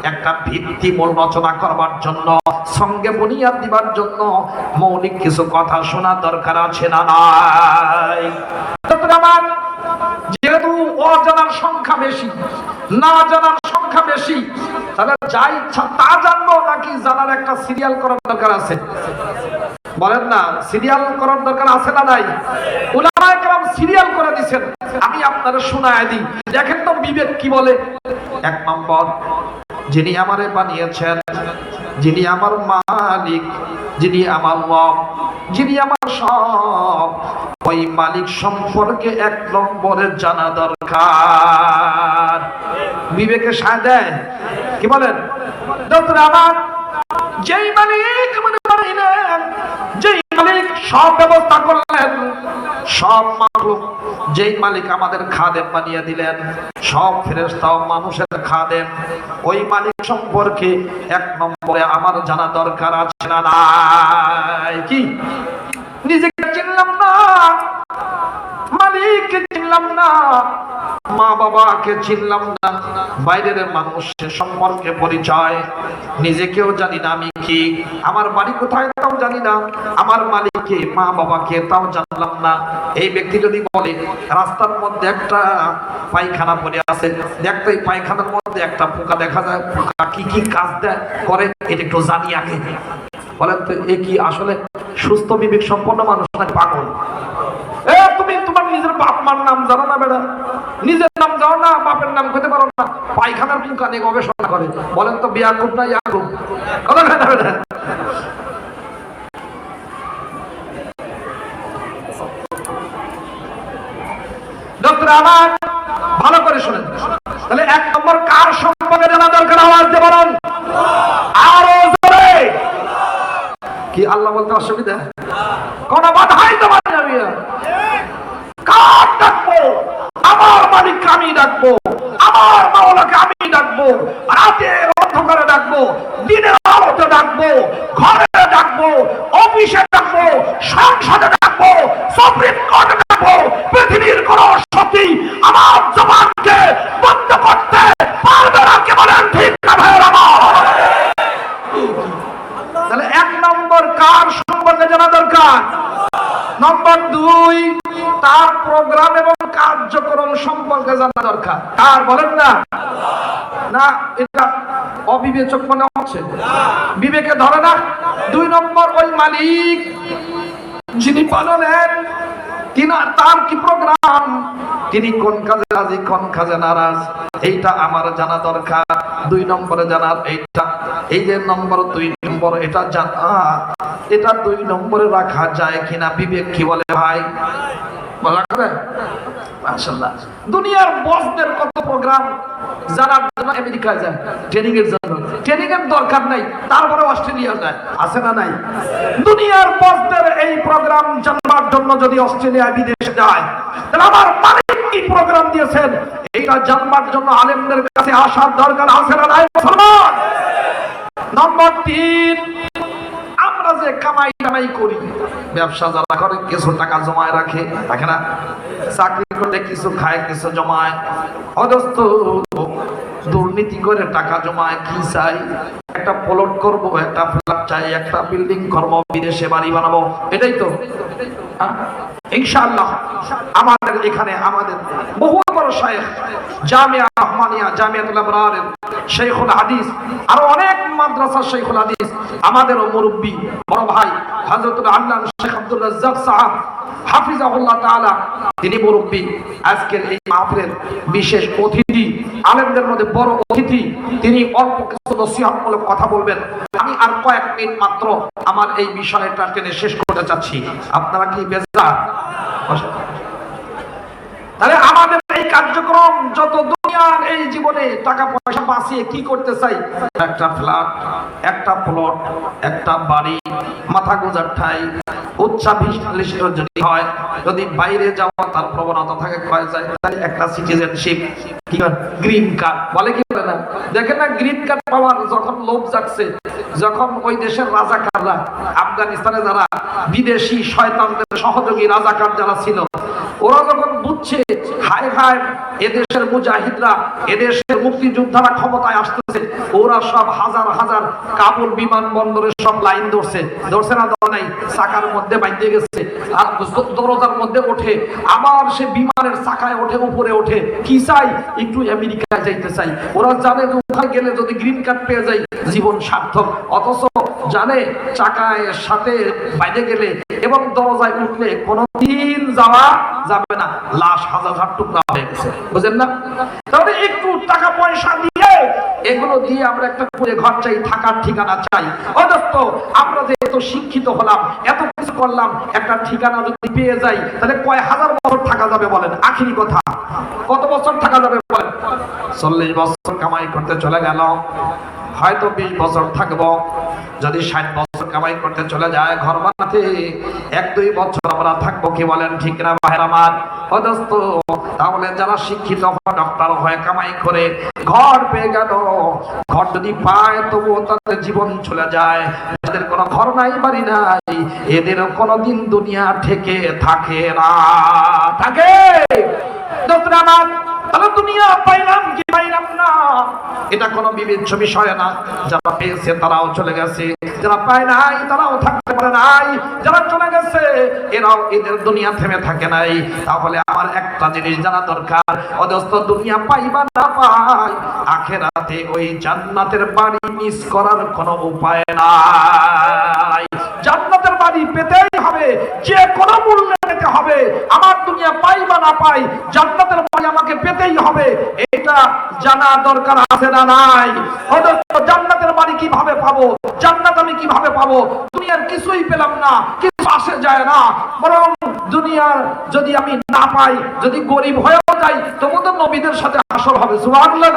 একটা ভিত্তিমূল রচনা করবার জন্য, সঙ্গে বুনিয়াদ দিবার জন্য মৌলিক কিছু কথা শোনা দরকার আছে না নাই? আমার যেহেতু অজানার সংখ্যা বেশি, না জানার সংখ্যা বেশি, তাহলে যা ইচ্ছা তা জানবো নাকি জানার একটা সিরিয়াল করার দরকার আছে? বলেন না, সিরিয়াল করার দরকার আছে না নাই? উলামায়ে কেরাম সিরিয়াল করে দিয়েছেন। আমি আপনাদের শোনায় দিই, দেখেন তো বিবেক কি বলে। এক নম্বর, যিনি আমারে বানিয়েছেন, যিনি আমার মালিক, যিনি আমার রব, যিনি আমার সব, ওই মালিক সম্পর্কে এক নম্বরে জানা দরকার। বিবেকে সায় দেয়? কি বলেন? দোস্তরা আমার, যেই মালিক আমাদের বানাইলেন, যেই মালিক সব ব্যবস্থা করলেন, সব মাখলুক, যেই মালিক আমাদের খাদেম বানিয়ে দিলেন, সব ফেরেশতা ও মানুষের খাদেম, ওই মালিক সম্পর্কে এক নম্বরে আমার জানা দরকার আছে না নাই? কি নিজেকে চিনলাম না, মালিককে চিনলাম না, মা বাবাকে চিনলাম না, বাইরের মানুষের সম্পর্কে পরিচয় নিজেকেও জানি না আমি কি, আমার বাড়ি কোথায় তাও জানি না, আমার মালিককে মা বাবাকে তাও জানলাম না। এই ব্যক্তি যদি বলে রাস্তার মধ্যে একটা পায়খানা পড়ে আছে, দেখতো এই পায়খানার মধ্যে একটা পোকা দেখা যায়, পোকা কি কি কাজ দেয় করে এটা একটু জানি আগে, বলেন তো এ কি আসলে সুস্থ বিবেক সম্পন্ন মানুষ নাকি পাগল? তুমি তোমার নিজের বাপ মার নাম জানো না বেড়া, নিজের নাম জানো না, বাপের নাম খেতে পারো না, পায়খানার পোকা নিয়ে গবেষণা করে, বলেন তো বিয়াকুব না ইয়াকুব? কথা না বেড়া। ডক্টর আমার ভালো করে শুনেন, তাহলে এক নম্বর কার সম্পর্কে জানা দরকার? আওয়াজ দিয়ে বলুন আরো জোরে। কি আল্লাহ বলতে অসুবিধা? কোন বাধাই তো মানি আমি। কার ডাকবো? আমার মালিককে আমি ডাকবো, আমার মাওলাকে আমি ডাকবো, রাতের অন্ধকারে ডাকবো, দিনের আলোতে ডাকবো, ঘরে ডাকবো, অফিসে ডাকবো, সংসদে ডাকবো, সুপ্রিম কোর্টে ডাকবো। পৃথিবীর কোন শক্তি আমার জবানকে বন্ধ করতে পারবে না। কে বলেন ঠিক না ভাইয়ের আমার? তাহলে এক নম্বর কার সম্পর্কে জানা দরকার। নম্বর দুই, তার প্রোগ্রাম এবং কার্যক্রম সম্পর্কে জানা দরকার। আর বলেন না না এটা অবিবেচক মনে হচ্ছে, বিবেকে ধরে না। দুই নম্বর, ওই মালিক যিনি পালনেন কিনা তার কি প্রোগ্রাম, তিনি কোন কাজে রাজি কোন কাজে নারাজ, এইটা আমার জানা দরকার। দুই নম্বরে জানার এইটা, এই যে নম্বর দুই নম্বর এটা জানা, এটা দুই নম্বরে রাখা যায় কিনা বিবেক কি বলে ভাই? বলা করে মাশাআল্লাহ। দুনিয়ার বসদের কত প্রোগ্রাম, যারা আমেরিকায় যায় ট্রেনিং এর জন্য, ট্রেনিং এর দরকার নাই, তারপরে অস্ট্রেলিয়া যায়, আছে না নাই? দুনিয়ার বসদের এই প্রোগ্রাম জানবার জন্য যদি অস্ট্রেলিয়া বিদেশে যায়, তাহলে আমার মালিক কি প্রোগ্রাম দিয়েছেন এইটা জানবার জন্য আলেমদের কাছে আসার দরকার আছে না নাই মুসলমান? নম্বর তিন, আমরা যে কামাই করি, ব্যবসা যারা করে কিছু টাকা জমায় রাখে, রাখে না? চাকরি করলে কিছু খায় কিছু জমায়, অদস্ত দুর্নীতি করে টাকা জমায়, কি চাই? একটা প্লট করব, একটা ফ্ল্যাট চাই, একটা বিল্ডিং করব, বিদেশে বাড়ি বানাবো, এটাই তো। ইনশাআল্লাহ আমাদের এখানে আমাদের বহু বড় শাইখ, জামিয়া রহমানিয়া, জামিয়াতুল আবরারের শাইখুল হাদিস, আরো অনেক মাদ্রাসার শাইখুল হাদিস, আমাদেরও মুরব্বী বড় ভাই হযরতুল আল্লামা শেখ আব্দুর রাজ্জাক সাহেব হাফিজাহুল্লাহ তাআলা, তিনি মুরব্বী। আজকের এই মাহফিলের বিশেষ অতিথি, আলেমদের মধ্যে বড় অতিথি, তিনি অল্প কিছু নসিহতমূলক কথা বলবেন। আমি আর কয়েক মিনিট মাত্র আমার এই বিষয়টা টেনে শেষ করতে চাচ্ছি। আপনারা কি বেজার? তাহলে আমাদের এই কার্যক্রম যত দুনিয়ার এই জীবনে টাকা পয়সা বাঁচিয়ে কি করতে চাই? একটা ফ্ল্যাট, একটা প্লট, একটা বাড়ি, মাথা গোজার ঠাই, উচ্চাভিলাষী যদি হয়, যদি বাইরে যাওয়া তার প্রবণতা থাকে, কয় যায় তাহলে একটা সিটিজেনশিপ, কি গ্রিন কার্ড বলে, কি বলে না? দেখেন না, গ্রিন কার্ড পাওয়ার যখন লোভ জাগছে, যখন ওই দেশের রাজাকাররা, আফগানিস্তানে যারা বিদেশি শয়তানদের সহযোগী রাজাকার যারা ছিল, ওরা যখন বুঝছে হায় হায় এদেশের মুজাহিদরা, এদেশের মুক্তিযোদ্ধারা ক্ষমতায় আসতেছে, ওরা সব হাজার হাজার কাবুল বিমানবন্দরে সব লাইন ধরছে, ধরছে না ধরে নাই, চাকার মধ্যে বাইন্ধে গেছে, আর দরজার মধ্যে ওঠে, আবার সে বিমানের চাকায় ওঠে, উপরে ওঠে, কি চাই? একটু আমেরিকায় যাইতে চাই। ওরা জানে যে ওখানে গেলে যদি গ্রিন কার্ড পেয়ে যায় জীবন সার্থক, অথচ জানে চাকায় সাথে বাইরে গেলে এবং দরজায় উঠলে কোনদিন যাওয়া যাবে না, লাশ হাজার হাজার টুকরা হয়ে গেছে, বুঝেন না? তাহলে একটু টাকা পয়সা দিয়ে, এগুলো দিয়ে আমরা একটা করে ঘর চাই, থাকার ঠিকানা চাই। অদস্ত আমরা যে এত শিক্ষিত হলাম, এত কিছু করলাম, একটা ঠিকানা যদি পেয়ে যাই, তাহলে কয় হাজার বছর থাকা যাবে বলেন? আখিরি কথা, কত বছর থাকা যাবে বলেন? 40 বছর কামাই করতে চলে গেল, হয়তো 20 বছর থাকবো। যদি 60 বছর কামাই করতে চলে যায় ঘর বানাতে, 1-2 বছর আমরা থাকবো, কি বলেন ঠিক না ভাইরা আমার? ও দোস্ত, তাহলে যারা শিক্ষিত হয়, ডক্টর হয়ে কামাই করে ঘর পেয়ে গেল, ঘর যদি পায় তবুও তাদের জীবন চলে যায়। যাদের কোনো ঘর নাই, বাড়ি নাই, এদের কোনোদিন দুনিয়া থেকে থাকে না। থাকে দোস্ত আমার, তাহলে দুনিয়া পাইলাম কি পাইলাম না এটা কোনো বিবেচ্য বিষয় না। যারা পেয়েছে তারাও চলে গেছে, যারা পায় নাই তারাও থাকতে পারে নাই, যারা চলে গেছে এরাও, এদের দুনিয়া থেমে থাকে নাই। তাহলে আমার একটা জিনিস জানা দরকার, অদস্ত দুনিয়া পাই বা না পাই, আখেরাতে ওই জান্নাতের বাড়ি মিস করার কোনো উপায় নাই। জান্নাতের বাড়ি পেতেই হবে, যে কোনো মূল্যে পেতে হবে। আমার দুনিয়া পাই বা না পাই, জান্নাতের বাড়ি আমাকে পেতেই হবে, এটা জানা দরকার আছে না নাই? জান্নাতের বাড়ি কিভাবে পাবো? জান্নাত আমি কিভাবে পাবো? দুনিয়ার কিছুই পেলাম না, কিছু আসে যায় না, বরং দুনিয়ার যদি আমি না পাই, যদি গরিব হয়েও যাই, তবু তো নবীদের সাথে হাসর হবে। সুবহানাল্লাহ।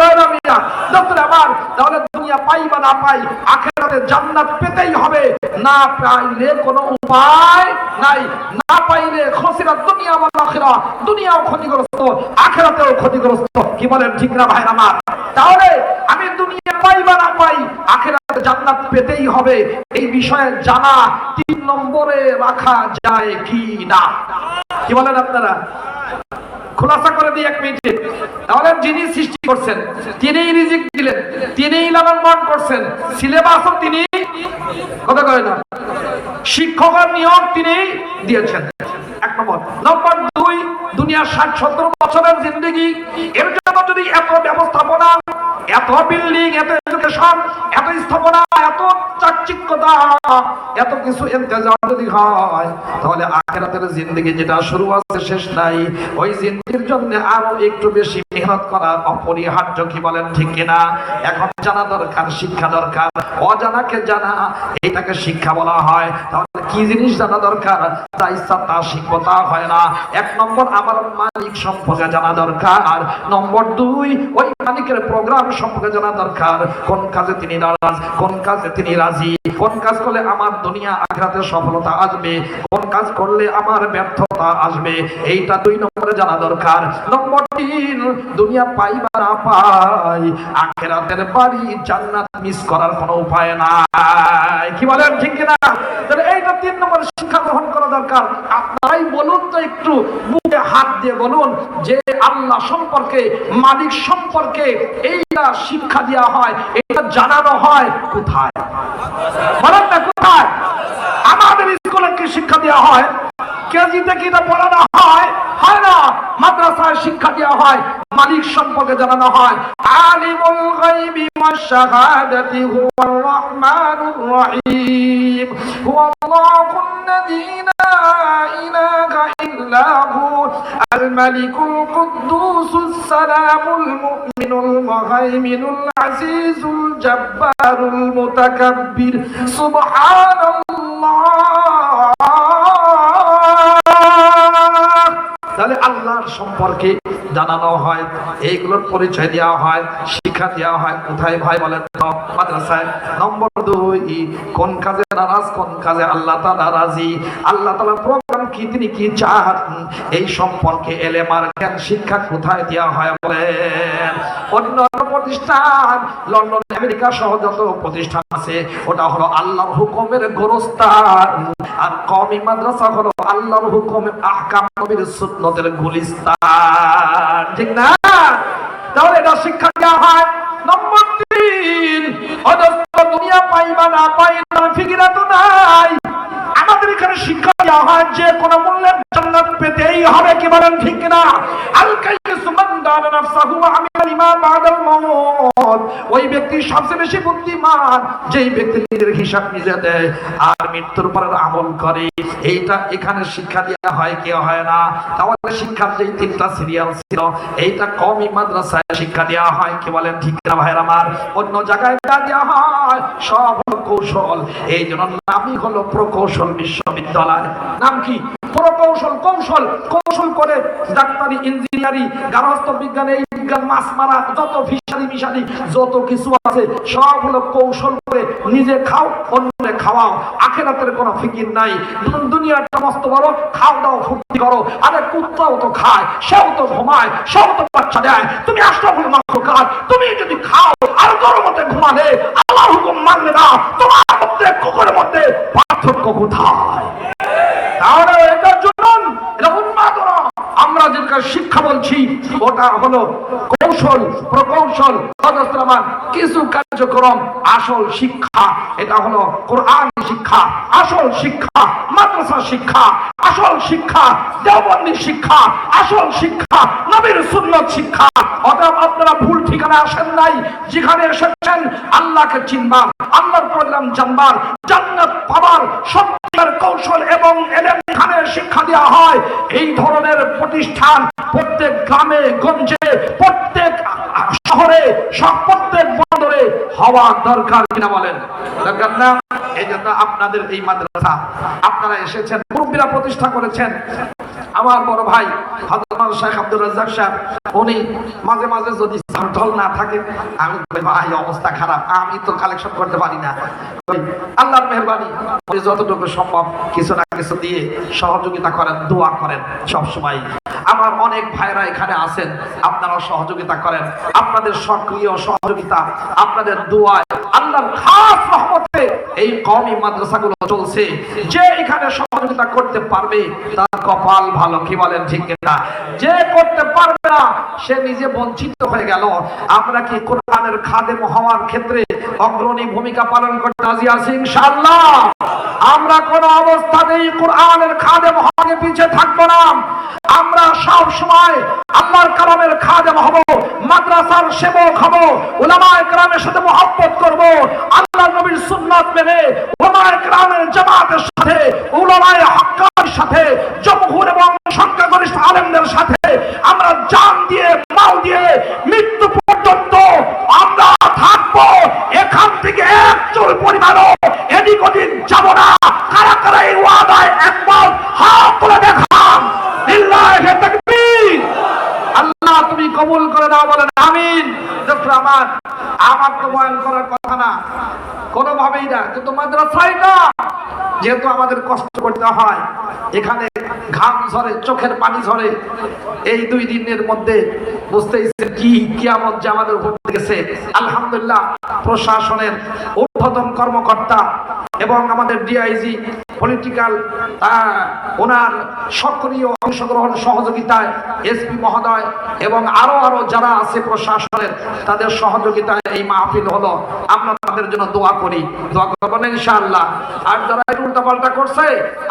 আমার তাহলে দুনিয়া পাই বা না পাই, আখিরাতে জান্নাত পেতেই হবে। না পাইলে কোনো উপায় নাই। না পাইলে খসিরা দুনিয়া ওয়াল আখিরা, দুনিয়াও ক্ষতিগ্রস্ত, আখিরাতেও ক্ষতিগ্রস্ত। কি বলেন ঠিক না ভাই আমার? তাহলে আমি দুনিয়া পাই বা না পাই, আখিরাতে জান্নাত পেতেই হবে। এই বিষয়ে জানা 3 নম্বরে রাখা যায় কি না? কি বলেন আপনারা? খুলাসা করে দিই 1 মিনিটে। তাহলে যিনি সৃষ্টি করছেন, তিনিই রিজিক দিলেন, তিনিই লালন পালন করছেন, সিলেবাসও তিনি, কথা কয় না, শিক্ষকের নিয়োগ তিনি দিয়েছেন। 1 নম্বর। নম্বর 2, দুনিয়ার 60-70 বছরের জিন্দেগি, এর জন্য যদি এত ব্যবস্থাপনা, এত বিল্ডিং, এত এডুকেশন, এত স্থাপনা, এত চাকচিক্যতা, এত কিছু ইন্তজাম যদি হয়, তাহলে আখিরাতের জিন্দেগি যেটা শুরু আছে শেষ নাই, ওই জিন্দেগির জন্য আরো একটু বেশি মেহনত করা অপরিহার্য। কি বলেন ঠিক কিনা? এখন জানা দরকার, শিক্ষা দরকার। অজানাকে জানা, এটাকে শিক্ষা বলা হয়। তাহলে কি জিনিস জানা দরকার? তা ইচ্ছা তা শিখবো, তা হয় না। 1 নম্বর, আমার মালিক সম্পর্কে জানা দরকার। নম্বর 2, ওই মালিকের প্রোগ্রাম সম্পর্কে জানা দরকার। কোন কাজে তিনি নারাজ, কোন কাজে তিনি রাজি, কোন কাজ করলে আমার দুনিয়া আখিরাতে সফলতা আসবে, কোন কাজ করলে আমার ব্যর্থতা আসবে, এইটা 2 নম্বরে জানা দরকার। নম্বর 3, দুনিয়া পাই বা না পাই, আখিরাতের বাড়ি জান্নাত মিস করার কোনো উপায় নাই। কি বলেন ঠিক কিনা? তাহলে এইটা 3 নম্বর শিক্ষা গ্রহণ করা দরকার। আপনারাই বলুন তো, একটু বুকে হাত দিয়ে বলুন যে আল্লাহ সম্পর্কে, মালিক সম্পর্কে এইটা শিক্ষা দেওয়া হয়, এটা জানানো হয় কোথায়? বলেন না, কোথায়? আমাদের স্কুলে কি শিক্ষা দেওয়া হয়? কেজিতে কি এটা পড়ানো হয়? হয় না। মাদ্রাসায় শিক্ষা দেওয়া হয়, মালিক সম্পর্কে জানানো হয়। আলিমুল গায়বি ওয়াশ শাহাদাতি হুয়ার রহমানুর রহিম, হুয়াল্লাহুল্লাযী লা ইলাহা ইল্লা হু আল মালিকুল কুদ্দুসুস সালামুল মুমিনুল মুহাইমিনুল আজিজুল জাব্বারুল মুতাকাব্বির সুবহানাল্লাহ। তাহলে আল্লাহর সম্পর্কে জানানো হয়, এইগুলোর পরিচয় দেওয়া হয়, শিক্ষা দেওয়া হয় কোথায় ভাই বলেন তো? মাদ্রাসায়। নম্বর 2, কোন কাজে নারাজ, কোন কাজে আল্লাহ তাআলা রাজি, আল্লাহ তাআলার প্রোগ্রাম কি, তিনি কি চান, এই সম্পর্কে এলেম আর জ্ঞান শিক্ষা কোথায় দেওয়া হয় বলেন? অন্য প্রতিষ্ঠান, লন্ডন, আমেরিকা সহ যত প্রতিষ্ঠান আছে, ওটা হলো আল্লাহর হুকুমের গোরস্থান, আর কওমি মাদ্রাসা হলো আল্লাহর হুকুমের আহকাম, নবীর সুন্নতের গুলিস্তান। ঠিক না? তাহলে এটা শিক্ষা দেওয়া হয়। নম্বর 3, অদস্ত দুনিয়া পাই বা না পাই, ফিকিরা তো নাই। আমাদের এখানে শিক্ষা দেওয়া হয় যে কোনো মূল্যে জান্নাত পেতেই হবে। কি বলেন ঠিক কিনা? আল কাইয়িসু মান দানা নাফসাহু ওয়া আমিলা লিমা বাদাল মাউত, ওই ব্যক্তি সবচেয়ে বেশি বুদ্ধিমান যেই ব্যক্তি নিজের হিসাব নিজে দেয় আর মৃত্যুর পর আমল করে। এইটা এখানে শিক্ষা দেওয়া হয় কি হয় না? তাহলে শিক্ষার যে 3টা সিরিয়াল ছিল, এইটা কওমি মাদ্রাসায় শিক্ষা দেওয়া হয়। কি বলেন ঠিক না ভাইরা আমার? অন্য জায়গায় দেওয়া হয় সব কৌশল। এই জন্য নামই হলো প্রকৌশল বিশ্ববিদ্যালয়। নাম কি? প্রকৌশল কৌশল কৌশল করে ডাক্তারি, ইঞ্জিনিয়ারিং, গার্হস্থ্য বিজ্ঞান, এই বিজ্ঞান, মাছ মারা, যত ফিশারি মিশারি যত কিছু আছে সব হলো কৌশল করে নিজে খাও, অন্যকে খাওয়াও। আখিরাতের কোনো ফিকির নাই। দুনিয়াটা মস্ত বড়, খাও দাও ফুর্তি করো। আরে কুত্তাও তো খায়, সেও তো ঘুমায়, সেও তো বাচ্চা দেয়। তুমি আশরাফুল মাখলুকাত, তুমি যদি খাও আর গরমতে ঘুমালে, আল্লাহর হুকুম মানলে না, তোমার মধ্যে কুকুরের মধ্যে পার্থক্য কোথায়? তাহলে এটার জন্য এটা উন্মাদনা। আমরা যেটা শিক্ষা বলছি ওটা হলো কৌশল, প্রকৌশল, অজস্রমান কিছু কার্যক্রম। আসল শিক্ষা এটা হলো কোরআন শিক্ষা, আসল শিক্ষা মাদ্রাসা শিক্ষা, আসল শিক্ষা দেওবন্দি শিক্ষা, আসল শিক্ষা নবীর সুন্নাত শিক্ষা। অতএব আপনারা ভুল ঠিকানা আসেন নাই। যেখানে এসেছেন আল্লাহকে চিনবার, আল্লাহর প্রোগ্রাম জানবার, জান্নাত পাবার সত্যের কৌশল এবং এলেম এখানে শিক্ষা দেওয়া হয়। এই ধরনের প্রতিষ্ঠান প্রত্যেক গ্রামে গঞ্জে, প্রত্যেক শহরে, প্রত্যেক বন্দরে হওয়া দরকার কিনা বলেন? দরকার না? এই জন্য আপনাদের এই মাদ্রাসা আপনারা এসেছেন, মুরব্বীরা প্রতিষ্ঠা করেছেন। আমার বড় ভাই হযরত শেখ আব্দুর রাজ্জাক সাহেব, উনি মাঝে মাঝে যদি ঢল না থাকে আমি বলি ভাই অবস্থা খারাপ, আমি তো কালেকশন করতে পারি না। আল্লাহর মেহেরবানি যতটুকু সম্ভব কিছু না কিছু দিয়ে সহযোগিতা করেন, দোয়া করেন সব সময়। আমার অনেক ভাইরা এখানে আছেন, আপনারা সহযোগিতা করেন। আপনাদের সক্রিয় সহযোগিতা, আপনাদের দোয়ায় আল্লাহর খাস রহমতে এই কওমি মাদ্রাসাগুলো চলছে। যে এখানে সহযোগিতা করতে পারবে তার কপাল ভালো, কি বলেন ঠিক না? যে করতে পারবে না সে নিজে বঞ্চিত হয়ে গেল। আমরা কি কোরআনের খাদেম হওয়ার ক্ষেত্রে অগ্রণী ভূমিকা পালন করতে রাজি আছি ইনশাআল্লাহ? আমরা কোন অবস্থাতেই কোরআনের খাদেম হওয়াকে পিছিয়ে থাকবো না। আমরা সব সময় আল্লাহর কালামের খাদেম হব, মাদ্রাসার সেবক হব, উলামায়ে কেরামের সাথে মহব্বত করব, আল্লাহর নবীর সুন্নাত মেনে উলামায়ে কেরামের জামাতের সাথে, উলামায়ে হক্কার সাথে, জমহুর এবং সংখ্যাগরিষ্ঠ আলেমদের সাথে আমরা জান দিয়ে, মাল দিয়ে মৃত্যু পর্যন্ত আমরা থাকবো। এখান থেকে এক চুল পরিমাণও এদিক ওদিক যাব না। কারা কারা এই ওয়াদায় একবার হাত তুলে দেখান। লিল্লাহি তাকবীর। আল্লাহ তুমি কবুল করে দাও, বলেন আমিন। আমার তো বয়ান করার কথা না, কোনোভাবেই না, কিন্তু মাদ্রাসায় না, যেহেতু আমাদের কষ্ট করতে হয়, এখানে ঘাম ঝরে, চোখের পানি ঝরে। এই 2 দিনের মধ্যে বুঝতেইছেন কি কিয়ামত যে আমাদের উপর গেছে। আলহামদুলিল্লাহ প্রশাসনের ঊর্ধ্বতন কর্মকর্তা এবং আমাদের ডিআইজি পলিটিক্যাল ওনার সক্রিয় অংশগ্রহণ সহযোগিতায়, এসপি মহোদয় এবং আরো যারা আছে প্রশাসনের, তাদের সহযোগিতায় এই মাহফিল হলো। আমরা তাদের জন্য দোয়া করি, দোয়া করবো না ইনশাআল্লাহ। আর যারা উল্টাপাল্টা করছে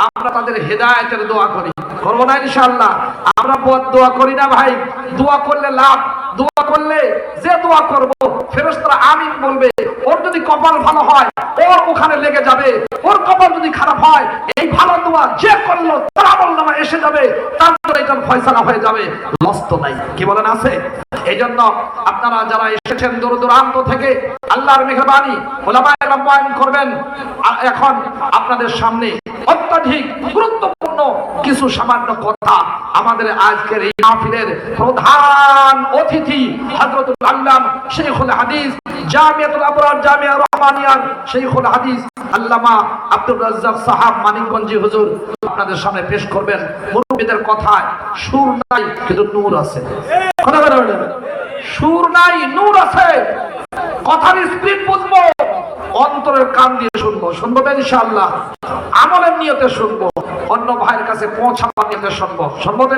আমরা তাদের হেদায়েতের দোয়া করি, করবো না ইনশাআল্লাহ? আমরা দোয়া করি না ভাই? দোয়া করলে লাভ, দোয়া করলে যে দোয়া করবো ফেরেশতারা আমিন বলবে। ওর যদি কপাল ভালো হয় ওর ওখানে লেগে যাবে, ওর কপাল যদি খারাপ হয় এই ভালো দোয়া যে করলো তার আমলনামা এসে যাবে, তারপরে এটার ফয়সালা হয়ে যাবে, লস তো নাই, কি বলেন আছে? এই জন্য আপনারা যারা এসেছেন দূর দূরান্ত থেকে, আল্লাহর মেহেরবানি ওলামায়ে কেরাম বয়ান করবেন। এখন আপনাদের সামনে অত্যাধিক গুরুত্বপূর্ণ কিছু সামান্য কথা। আমাদের আজকের এই মাহফিলের প্রধান অতিথি হযরতুল আল্লামা শাইখুল হাদিস জামিয়াতুল আবরার জামিয়া রহমানিয়ার শাইখুল হাদিস আল্লামা আব্দুর রাজ্জাক সাহেব মানিকগঞ্জি হুজুর আপনাদের সামনে পেশ করবেন। মুরব্বিদের কথায় সুর নাই কিন্তু নূর আছে। কথা বলেন, সুর নাই নূর আছে। কথার স্পিড বুঝবো, অন্তরের কান দিয়ে শুনবো, শুনবো তো ইনশাআল্লাহ। আমলের নিয়তে শুনবো, অন্য ভাইয়ের কাছে পৌঁছাবার নিয়তে শুনবো, শুনবো তো।